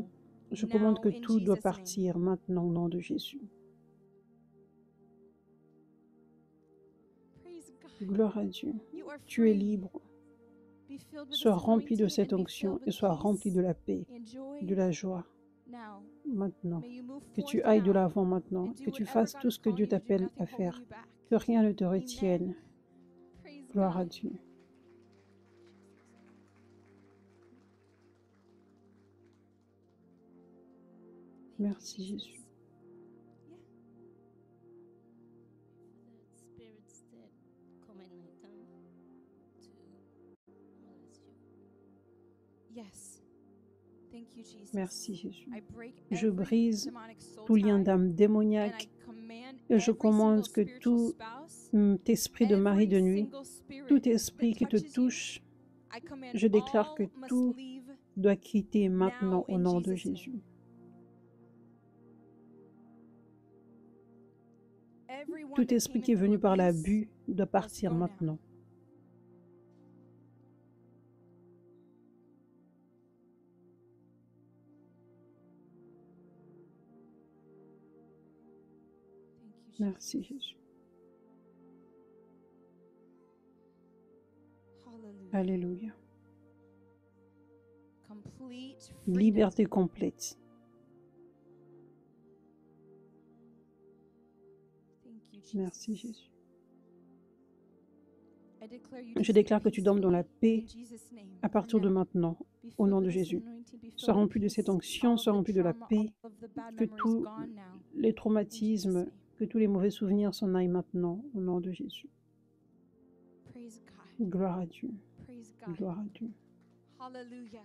je commande que tout doit partir maintenant au nom de Jésus. Gloire à Dieu. Tu es libre. Sois rempli de cette onction et sois rempli de la paix, de la joie. Maintenant, que tu ailles de l'avant maintenant, que tu fasses tout ce que Dieu t'appelle à faire, que rien ne te retienne. Gloire à Dieu. Merci Jésus. Merci Jésus. Je brise tout lien d'âme démoniaque et je commande que tout esprit de mari de nuit, tout esprit qui te touche, je déclare que tout doit quitter maintenant au nom de Jésus. Tout esprit qui est venu par l'abus doit partir maintenant. Merci Jésus. Alléluia. Liberté complète. Merci Jésus. Je déclare que tu dormes dans la paix à partir de maintenant, au nom de Jésus. Sois rempli de cette onction, sois rempli de la paix, que tous les traumatismes, que tous les mauvais souvenirs s'en aillent maintenant, au nom de Jésus. Gloire à Dieu. Gloire à Dieu. Hallelujah.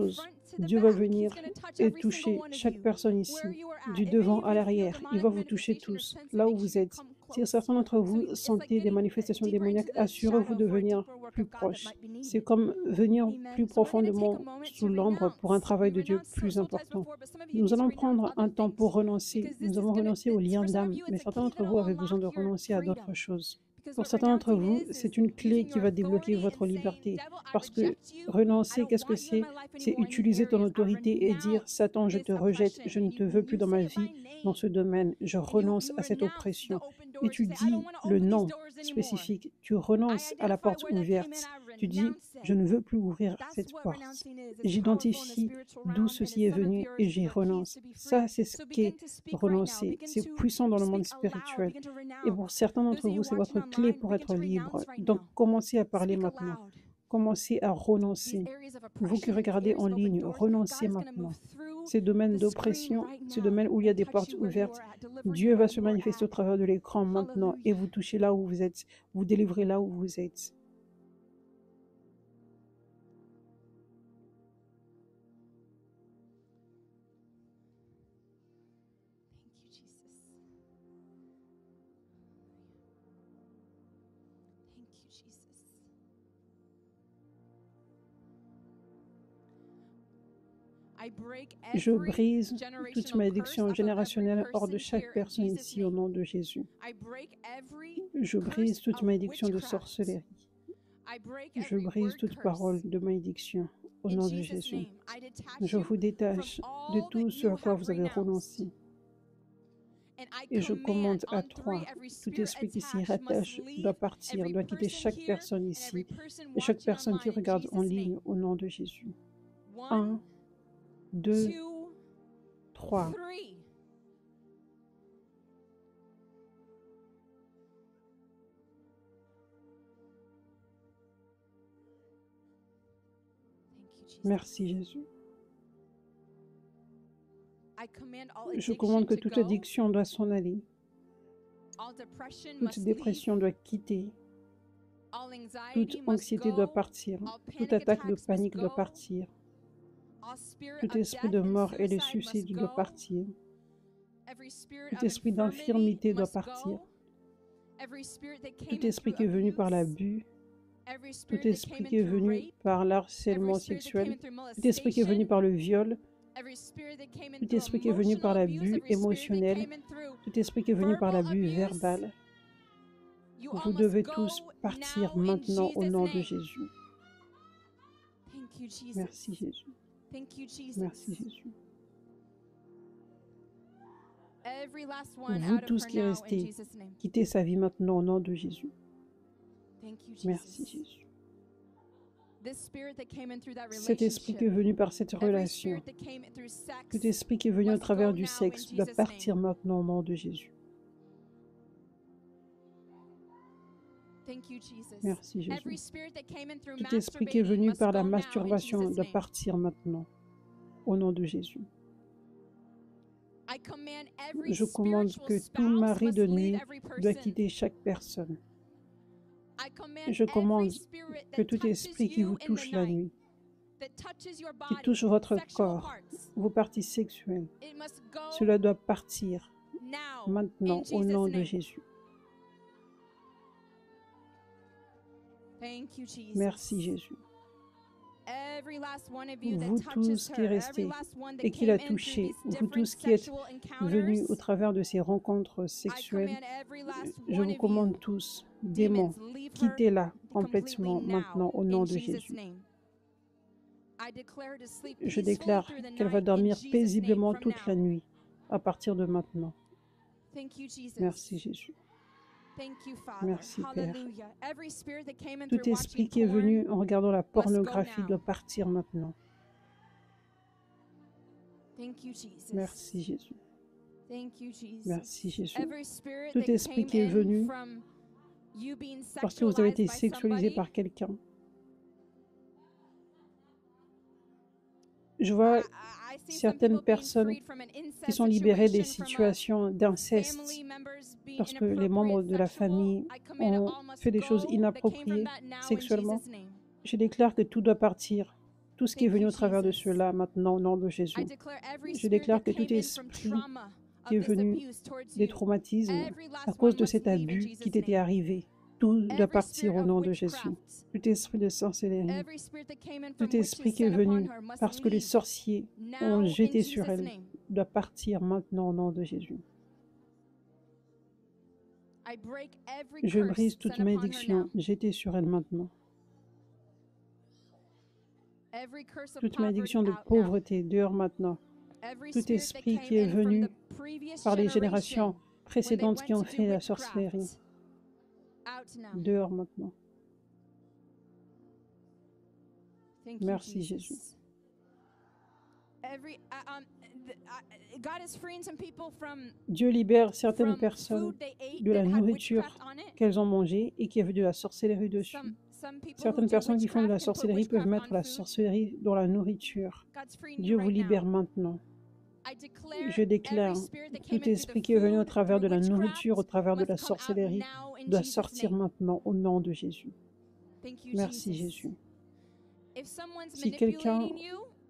chose. Dieu va venir et toucher chaque personne ici, du devant à l'arrière. Il va vous toucher tous, là où vous êtes. Si certains d'entre vous sentez des manifestations démoniaques, assurez-vous de venir plus proche. C'est comme venir plus profondément sous l'ombre pour un travail de Dieu plus important. Nous allons prendre un temps pour renoncer. Nous avons renoncé aux liens d'âme, mais certains d'entre vous avez besoin de renoncer à d'autres choses. Pour certains d'entre vous, c'est une clé qui va débloquer votre liberté. Parce que renoncer, qu'est-ce que c'est? C'est utiliser ton autorité et dire, Satan, je te rejette, je ne te veux plus dans ma vie, dans ce domaine, je renonce à cette oppression. Et tu dis le non spécifique, tu renonces à la porte ouverte. Tu dis, je ne veux plus ouvrir cette porte. J'identifie d'où ceci est venu et j'y renonce. Ça, c'est ce qu'est renoncer. C'est puissant dans le monde spirituel. Et pour certains d'entre vous, c'est votre clé pour être libre. Donc, commencez à parler maintenant. Commencez à renoncer. Vous qui regardez en ligne, renoncez maintenant. Ces domaines d'oppression, ces domaines où il y a des portes ouvertes, Dieu va se manifester au travers de l'écran maintenant et vous touchez là où vous êtes, vous délivrez là où vous êtes. Je brise toute malédiction générationnelle hors de chaque personne ici au nom de Jésus. Je brise toute malédiction de sorcellerie. Je brise toute parole de malédiction au nom de Jésus. Je vous détache de tout ce à quoi vous avez renoncé. Et je commande à 3, tout esprit qui s'y rattache doit partir, doit quitter chaque personne ici et chaque personne qui regarde en ligne au nom de Jésus. 1, 2, 3. Merci Jésus. Je commande que toute addiction doit s'en aller. Toute dépression doit quitter. Toute anxiété doit partir. Toute attaque de panique doit partir. Tout esprit de mort et de suicide doit partir. Tout esprit d'infirmité doit partir. Tout esprit qui est venu par l'abus. Tout esprit qui est venu par l'harcèlement sexuel. Tout esprit qui est venu par le viol. Tout esprit qui est venu par l'abus émotionnel. Tout esprit qui est venu par l'abus verbal. Vous devez tous partir maintenant au nom de Jésus. Merci Jésus. Merci Jésus. Vous tous qui restez, quittez sa vie maintenant au nom de Jésus. Merci Jésus. Cet esprit qui est venu par cette relation, tout esprit qui est venu au travers du sexe, doit partir maintenant au nom de Jésus. Merci Jésus. Tout esprit qui est venu par la masturbation doit partir maintenant, au nom de Jésus. Je commande que tout mari de nuit doit quitter chaque personne. Je commande que tout esprit qui vous touche la nuit, qui touche votre corps, vos parties sexuelles, cela doit partir maintenant au nom de Jésus. Merci Jésus. Vous tous qui restez et qui l'a touché, vous tous qui êtes venus au travers de ces rencontres sexuelles, je vous commande tous, démons, quittez-la complètement maintenant au nom de Jésus. Je déclare qu'elle va dormir paisiblement toute la nuit à partir de maintenant. Merci Jésus. Merci Père. Tout esprit qui est venu en regardant la pornographie doit partir maintenant. Merci Jésus. Merci Jésus. Tout esprit qui est venu parce que vous avez été sexualisé par quelqu'un. Je vois certaines personnes qui sont libérées des situations d'inceste parce que les membres de la famille ont fait des choses inappropriées sexuellement. Je déclare que tout doit partir, tout ce qui est venu au travers de cela maintenant au nom de Jésus. Je déclare que tout esprit qui est venu des traumatismes à cause de cet abus qui t'était arrivé. Tout doit partir au nom de Jésus. Tout esprit de sorcellerie, tout esprit qui est venu parce que les sorciers ont jeté sur elle, doit partir maintenant au nom de Jésus. Je brise toute malédiction jetée sur elle maintenant. Toute malédiction de pauvreté dehors maintenant. Tout esprit qui est venu par les générations précédentes qui ont fait la sorcellerie, dehors maintenant. Merci Jésus. Dieu libère certaines personnes de la nourriture qu'elles ont mangée et qui avait de la sorcellerie dessus. Certaines personnes qui font de la sorcellerie peuvent mettre la sorcellerie dans la nourriture. Dieu vous libère maintenant. Je déclare, tout esprit qui est venu au travers de la nourriture, au travers de la sorcellerie, doit sortir maintenant au nom de Jésus. Merci Jésus. Si quelqu'un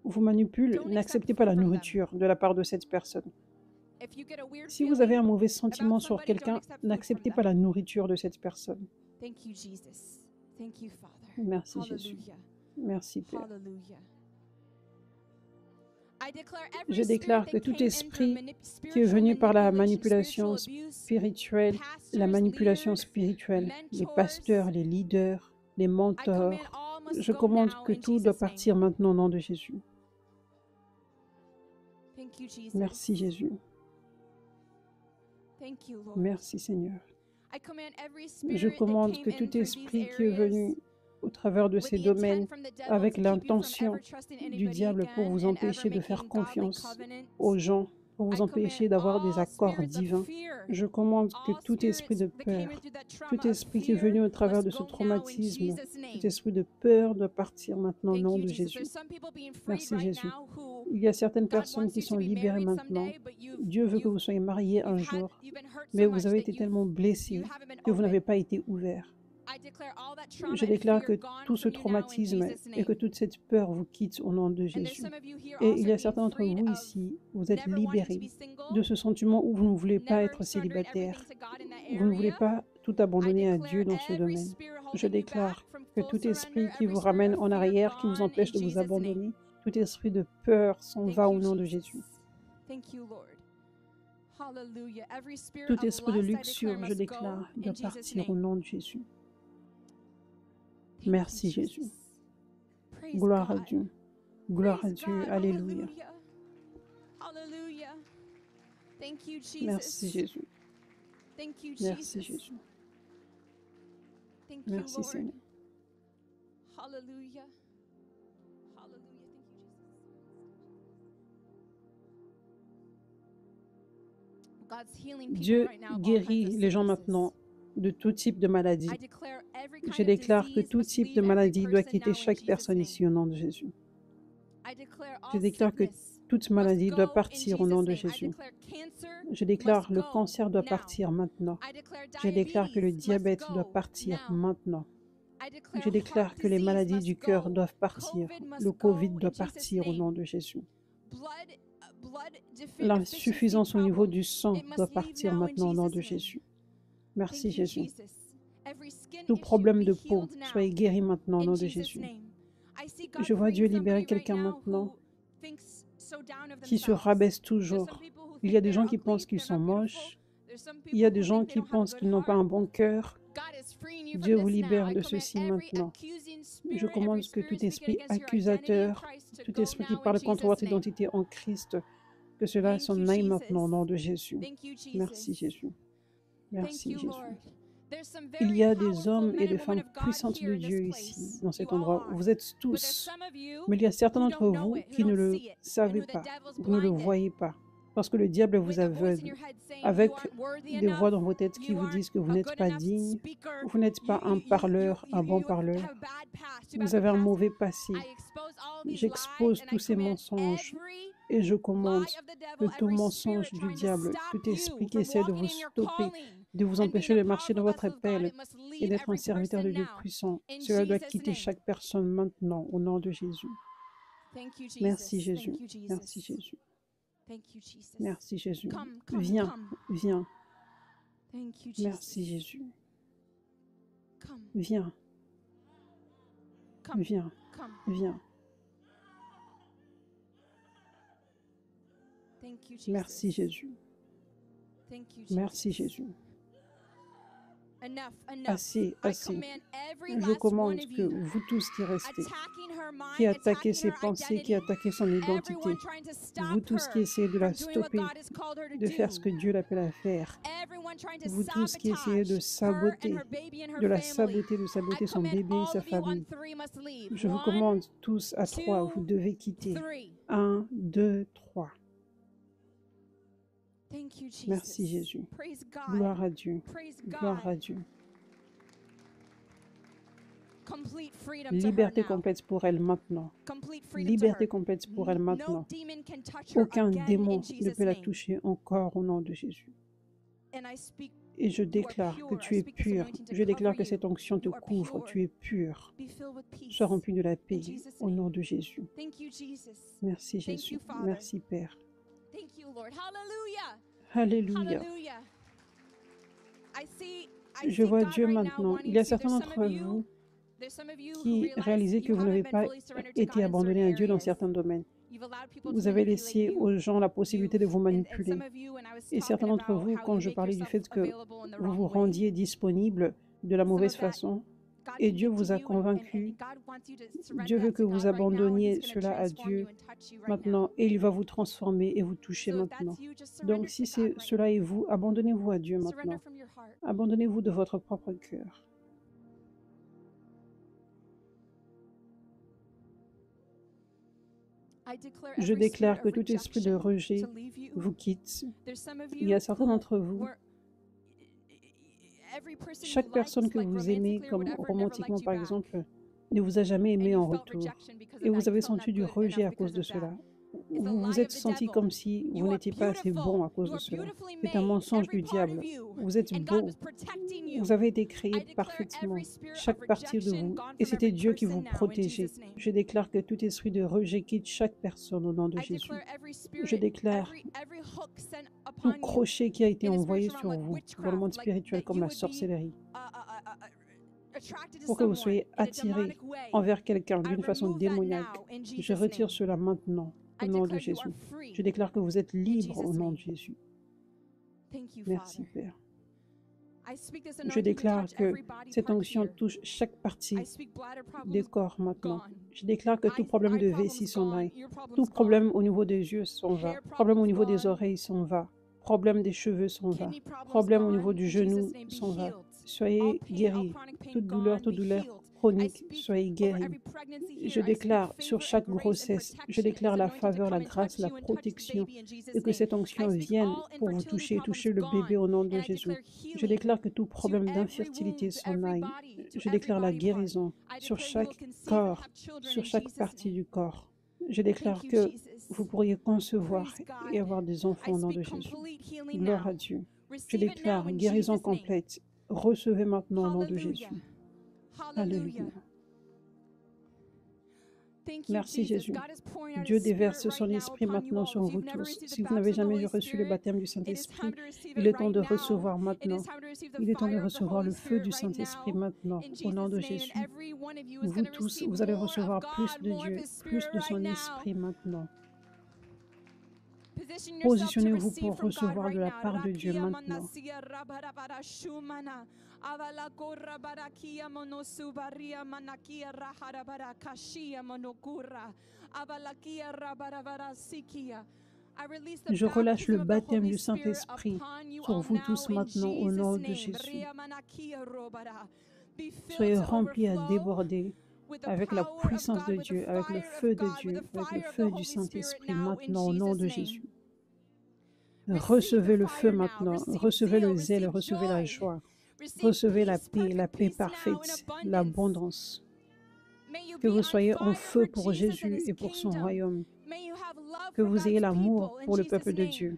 vous manipule, n'acceptez pas la nourriture de la part de cette personne. Si vous avez un mauvais sentiment sur quelqu'un, n'acceptez pas la nourriture de cette personne. Merci Jésus. Merci Père. Je déclare que tout esprit qui est venu par la manipulation spirituelle, les pasteurs, les leaders, les mentors, je commande que tout doit partir maintenant au nom de Jésus. Merci Jésus. Merci Seigneur. Je commande que tout esprit qui est venu au travers de ces domaines avec l'intention du diable pour vous empêcher de faire confiance aux gens, pour vous empêcher d'avoir des accords divins. Je commande que tout esprit de peur, tout esprit qui est venu au travers de ce traumatisme, tout esprit de peur doit partir maintenant au nom de Jésus. Merci Jésus. Il y a certaines personnes qui sont libérées maintenant. Dieu veut que vous soyez mariés un jour, mais vous avez été tellement blessés que vous n'avez pas été ouverts. Je déclare que tout ce traumatisme et que toute cette peur vous quitte au nom de Jésus. Et il y a certains d'entre vous ici, vous êtes libérés de ce sentiment où vous ne voulez pas être célibataire. Vous ne voulez pas tout abandonner à Dieu dans ce domaine. Je déclare que tout esprit qui vous ramène en arrière, qui vous empêche de vous abandonner, tout esprit de peur s'en va au nom de Jésus. Tout esprit de luxure, je déclare, doit partir au nom de Jésus. Merci Jésus. Gloire à Dieu. Gloire à Dieu. Alléluia. Merci Jésus. Merci Jésus. Merci Seigneur. Dieu guérit les gens maintenant de tout type de maladie. Je déclare que tout type de maladie doit quitter chaque personne ici au nom de Jésus. Je déclare que toute maladie doit partir au nom de Jésus. Je déclare le cancer doit partir maintenant. Je déclare que le diabète doit partir maintenant. Je déclare que les maladies du cœur doivent partir. Le Covid doit partir au nom de Jésus. L'insuffisance au niveau du sang doit partir maintenant au nom de Jésus. Merci Jésus. Tout problème de peau, soyez guéri maintenant au nom de Jésus. Je vois Dieu libérer quelqu'un maintenant qui se rabaisse toujours. Il y a des gens qui pensent qu'ils sont moches. Il y a des gens qui pensent qu'ils n'ont pas un bon cœur. Dieu vous libère de ceci maintenant. Je commande que tout esprit accusateur, tout esprit qui parle contre votre identité en Christ, que cela s'en aille maintenant au nom de Jésus. Merci Jésus. Merci Jésus. Il y a des hommes et des femmes puissantes de Dieu ici, dans cet endroit. Vous êtes tous. Mais il y a certains d'entre vous qui ne le savez pas. Vous ne le voyez pas. Parce que le diable vous aveugle. Avec des voix dans vos têtes qui vous disent que vous n'êtes pas digne, vous n'êtes pas un parleur, un bon parleur. Vous avez un mauvais passé. J'expose tous ces mensonges. Et je commande que tout mensonge du diable, tout esprit qui essaie de vous stopper, de vous empêcher de marcher dans votre appel et d'être un serviteur de Dieu puissant, cela doit quitter chaque personne maintenant, au nom de Jésus. Merci Jésus. Merci Jésus. Thank you, Jesus. Merci Jésus. Come, come, Viens, come. viens. Thank you, Jesus. Merci Jésus. Come, Viens, come, viens, come. viens. Thank you, Jesus. Merci Jésus. Thank you, Jesus. Merci Jésus. Enough, enough. Assez, I assez. command every Je last one commande of que you vous tous qui restez, attacking her mind, qui attaquez attacking ses her pensées, qui identity, attaquez son identité, everyone trying to stop vous tous qui her essayez de la from doing what stopper, God has called her to de faire ce que do. Dieu l'appelle à faire, Everyone trying to vous tous qui essayez de sabotage her and saboter, her baby and her de la family. saboter, de I saboter son command bébé et all sa of you on famille. 3 must leave. Je vous 1, commande tous à 3, vous devez quitter. 3. 1, 2, 3. Thank you, Jesus. Merci Jésus. Praise God. Gloire à Dieu. Praise Gloire à God. Dieu. Complete freedom to her Liberté now. complète pour elle maintenant. Complete freedom to Liberté her. complète pour elle No maintenant. demon can touch her Aucun again démon in ne Jesus' peut la name. toucher encore au nom de Jésus. And I speak, Et je you are déclare que pure. tu I es speak this pur. anointing to Je déclare cover que you. cette onction te You are couvre. pure. Tu es pur. Be filled with peace. Sois rempli de la paix Jesus' au name. nom de Jésus. Thank you, Jesus. Merci Thank Jésus. you, Father. Merci Père. Thank you, Lord. Hallelujah. Alléluia. Hallelujah. Je vois Dieu maintenant. Il y a certains d'entre vous qui réalisez que vous n'avez pas été abandonné à Dieu dans certains domaines. Vous avez laissé aux gens la possibilité de vous manipuler. Et certains d'entre vous, quand je parlais du fait que vous vous rendiez disponible de la mauvaise façon, et Dieu vous a convaincu, Dieu veut que vous abandonniez cela à Dieu maintenant, et il va vous transformer et vous toucher maintenant. Donc si cela est vous, abandonnez-vous à Dieu maintenant. Abandonnez-vous de votre propre cœur. Je déclare que tout esprit de rejet vous quitte. Il y a certains d'entre vous, chaque personne que vous aimez, comme romantiquement par exemple, ne vous a jamais aimé en retour. Et vous avez senti du rejet à cause de cela. Vous vous êtes senti comme si vous n'étiez pas assez bon à cause de cela. C'est un mensonge du diable. Vous êtes beau. Vous avez été créé parfaitement, chaque partie de vous. Et c'était Dieu qui vous protégeait. Je déclare que tout esprit de rejet quitte chaque personne au nom de Jésus. Je déclare tout crochet qui a été envoyé sur vous dans le monde spirituel comme la sorcellerie, pour que vous soyez attirés envers quelqu'un d'une façon démoniaque. Je retire cela maintenant. Au nom de Jésus. Je déclare que vous êtes libre au nom de Jésus. Merci Père. Je déclare que cette onction touche chaque partie des corps maintenant. Je déclare que tout problème de vessie s'en aille. Tout problème au niveau des yeux s'en va. Problème au niveau des oreilles s'en va. Problème des cheveux s'en va. Problème au niveau du genou s'en va. Soyez guéris. Toute douleur chronique, soyez guéris. Je déclare sur chaque grossesse, je déclare la faveur, la grâce, la protection, et que cette onction vienne pour vous toucher le bébé au nom de Jésus. Je déclare que tout problème d'infertilité s'en aille. Je déclare la guérison sur chaque corps, sur chaque partie du corps. Je déclare que vous pourriez concevoir et avoir des enfants au nom de Jésus. Gloire à Dieu. Je déclare guérison complète. Recevez maintenant au nom de Jésus. Alléluia. Merci Jésus. Dieu déverse son esprit maintenant sur vous tous. Si vous n'avez jamais reçu le baptême du Saint-Esprit, il est temps de recevoir maintenant. Il est temps de recevoir le feu du Saint-Esprit maintenant, au nom de Jésus. Vous tous, vous allez recevoir plus de Dieu, plus de son esprit maintenant. Positionnez-vous pour recevoir de la part de Dieu maintenant. Je relâche le baptême du Saint-Esprit sur vous tous maintenant au nom de Jésus. Soyez remplis à déborder avec la puissance de Dieu, avec le feu de Dieu, avec le feu du Saint-Esprit maintenant au nom de Jésus. Recevez le feu maintenant, recevez le zèle, recevez la joie, recevez la paix parfaite, l'abondance. Que vous soyez en feu pour Jésus et pour son royaume. Que vous ayez l'amour pour le peuple de Dieu.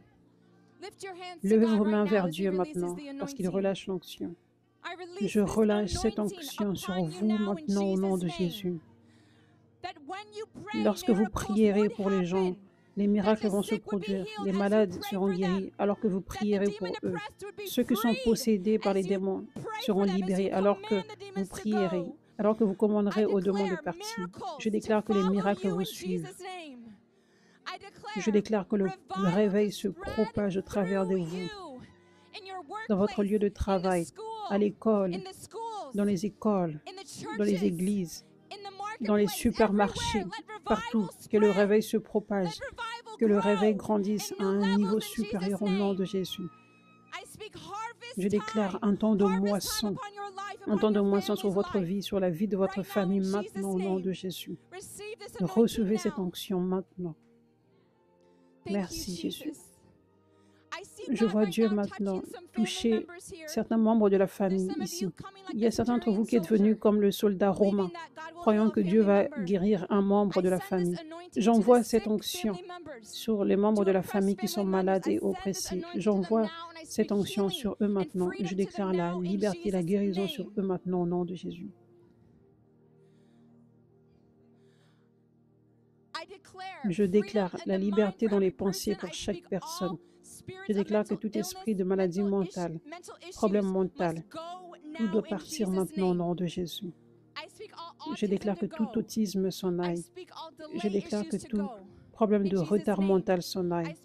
Levez vos mains vers Dieu maintenant, parce qu'il relâche l'onction. Je relâche cette onction sur vous maintenant au nom de Jésus. Lorsque vous prierez pour les gens, Les miracles vont se produire. Les malades seront guéris alors que vous prierez pour eux. Ceux qui sont possédés par les démons seront libérés alors que vous prierez, alors que vous commanderez aux démons de partir. Je déclare que les miracles vous suivent. Je déclare que le réveil se propage au travers de vous, dans votre lieu de travail, à l'école, dans les écoles, dans les églises, dans les supermarchés, partout, que le réveil se propage, que le réveil grandisse à un niveau supérieur au nom de Jésus. Je déclare un temps de moisson sur votre vie, sur la vie de votre famille maintenant au nom de Jésus. Recevez cette onction maintenant. Merci Jésus. Je vois Dieu maintenant toucher certains membres de la famille ici. Il y a certains d'entre vous qui êtes venus comme le soldat romain, croyant que Dieu va guérir un membre de la famille. J'envoie cette onction sur les membres de la famille qui sont malades et oppressés. J'envoie cette onction sur eux maintenant. Je déclare la liberté, la guérison sur eux maintenant au nom de Jésus. Je déclare la liberté dans les pensées pour chaque personne. Je déclare que tout esprit de maladie mentale, problème mental, tout doit partir maintenant au nom de Jésus. Je déclare que tout autisme s'en aille. Je déclare que tout problème de retard mental s'en aille.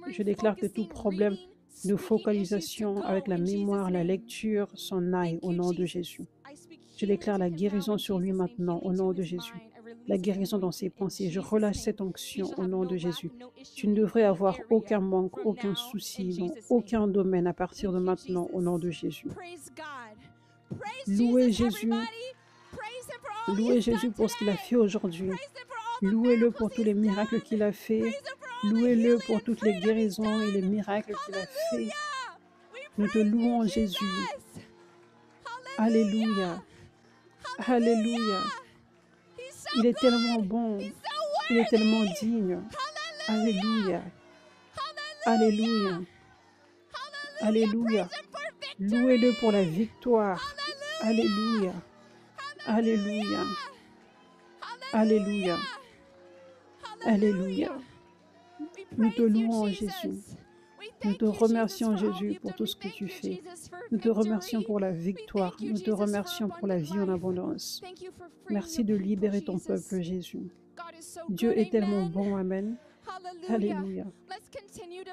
Je déclare que tout problème de focalisation avec la mémoire, la lecture s'en aille au nom de Jésus. Je déclare la guérison sur lui maintenant au nom de Jésus. La guérison dans ses pensées. Je relâche cette onction au nom de Jésus. Tu ne devrais avoir aucun manque, aucun souci dans aucun domaine à partir de maintenant au nom de Jésus. Louez Jésus. Louez Jésus pour ce qu'il a fait aujourd'hui. Louez-le pour tous les miracles qu'il a fait. Louez-le pour toutes les guérisons et les miracles qu'il a fait. Nous te louons Jésus. Alléluia. Alléluia. Il est tellement bon. Il est tellement digne. Alléluia. Alléluia. Alléluia. Louez-le pour la victoire. Alléluia. Alléluia. Alléluia. Alléluia. Nous te louons, Jésus. Nous te remercions, Jésus, pour tout ce que tu fais. Nous te remercions pour la victoire. Nous te remercions pour la vie en abondance. Merci de libérer ton peuple, Jésus. Dieu est tellement bon. Amen. Alléluia.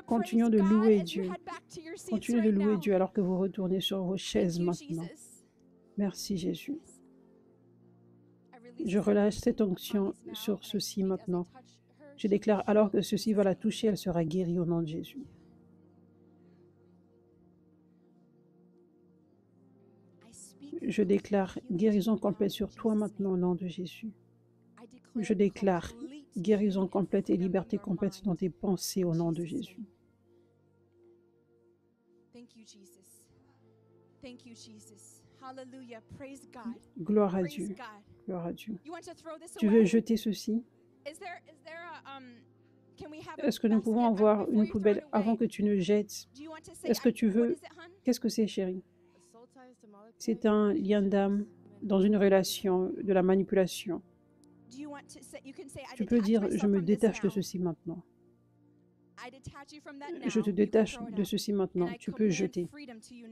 Continuons de louer Dieu. Continuez de louer Dieu alors que vous retournez sur vos chaises maintenant. Merci, Jésus. Je relâche cette onction sur ceci maintenant. Je déclare alors que ceci va la toucher, elle sera guérie au nom de Jésus. Je déclare guérison complète sur toi maintenant au nom de Jésus. Je déclare guérison complète et liberté complète dans tes pensées au nom de Jésus. Gloire à Dieu. Gloire à Dieu. Tu veux jeter ceci? Est-ce que nous pouvons avoir une poubelle avant que tu ne jettes? Est-ce que tu veux? Qu'est-ce que c'est, chérie? C'est un lien d'âme dans une relation, de la manipulation. Tu peux dire, je me détache de ceci maintenant. Je te détache de ceci maintenant. Tu peux jeter.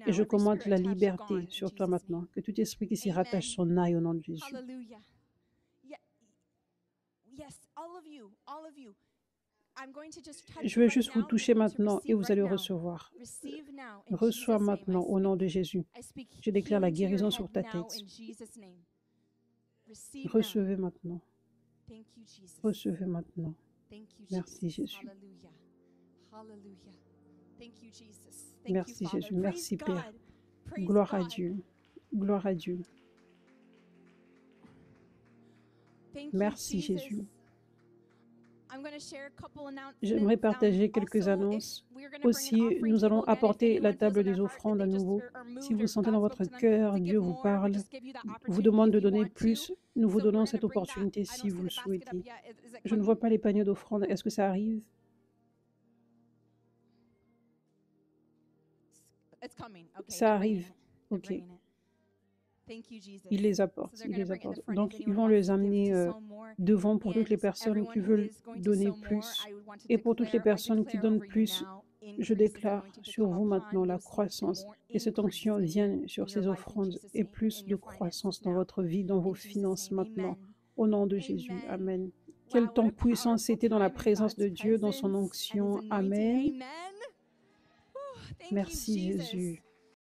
Et je commande la liberté sur toi maintenant. Que tout esprit qui s'y rattache s'en aille au nom de Jésus. Je vais juste vous toucher maintenant et vous allez recevoir. Reçois maintenant au nom de Jésus. Je déclare la guérison sur ta tête. Recevez maintenant. Recevez maintenant. Merci Jésus. Merci Jésus. Merci Père. Gloire à Dieu. Gloire à Dieu. Merci Jésus. J'aimerais partager quelques annonces. Aussi, nous allons apporter la table des offrandes à nouveau. Si vous sentez dans votre cœur, Dieu vous parle, vous demande de donner plus, nous vous donnons cette opportunité si vous le souhaitez. Je ne vois pas les paniers d'offrandes. Est-ce que ça arrive? Ça arrive. Ok. Ils les apportent. Ils les apportent. Donc, ils vont les amener devant pour toutes les personnes qui veulent donner plus. Et pour toutes les personnes qui donnent plus, je déclare sur vous maintenant la croissance. Et cette onction vienne sur ces offrandes et plus de croissance dans votre vie, dans vos finances maintenant. Au nom de Jésus. Amen. Quel temps puissant c'était dans la présence de Dieu, dans son onction. Amen. Merci Jésus.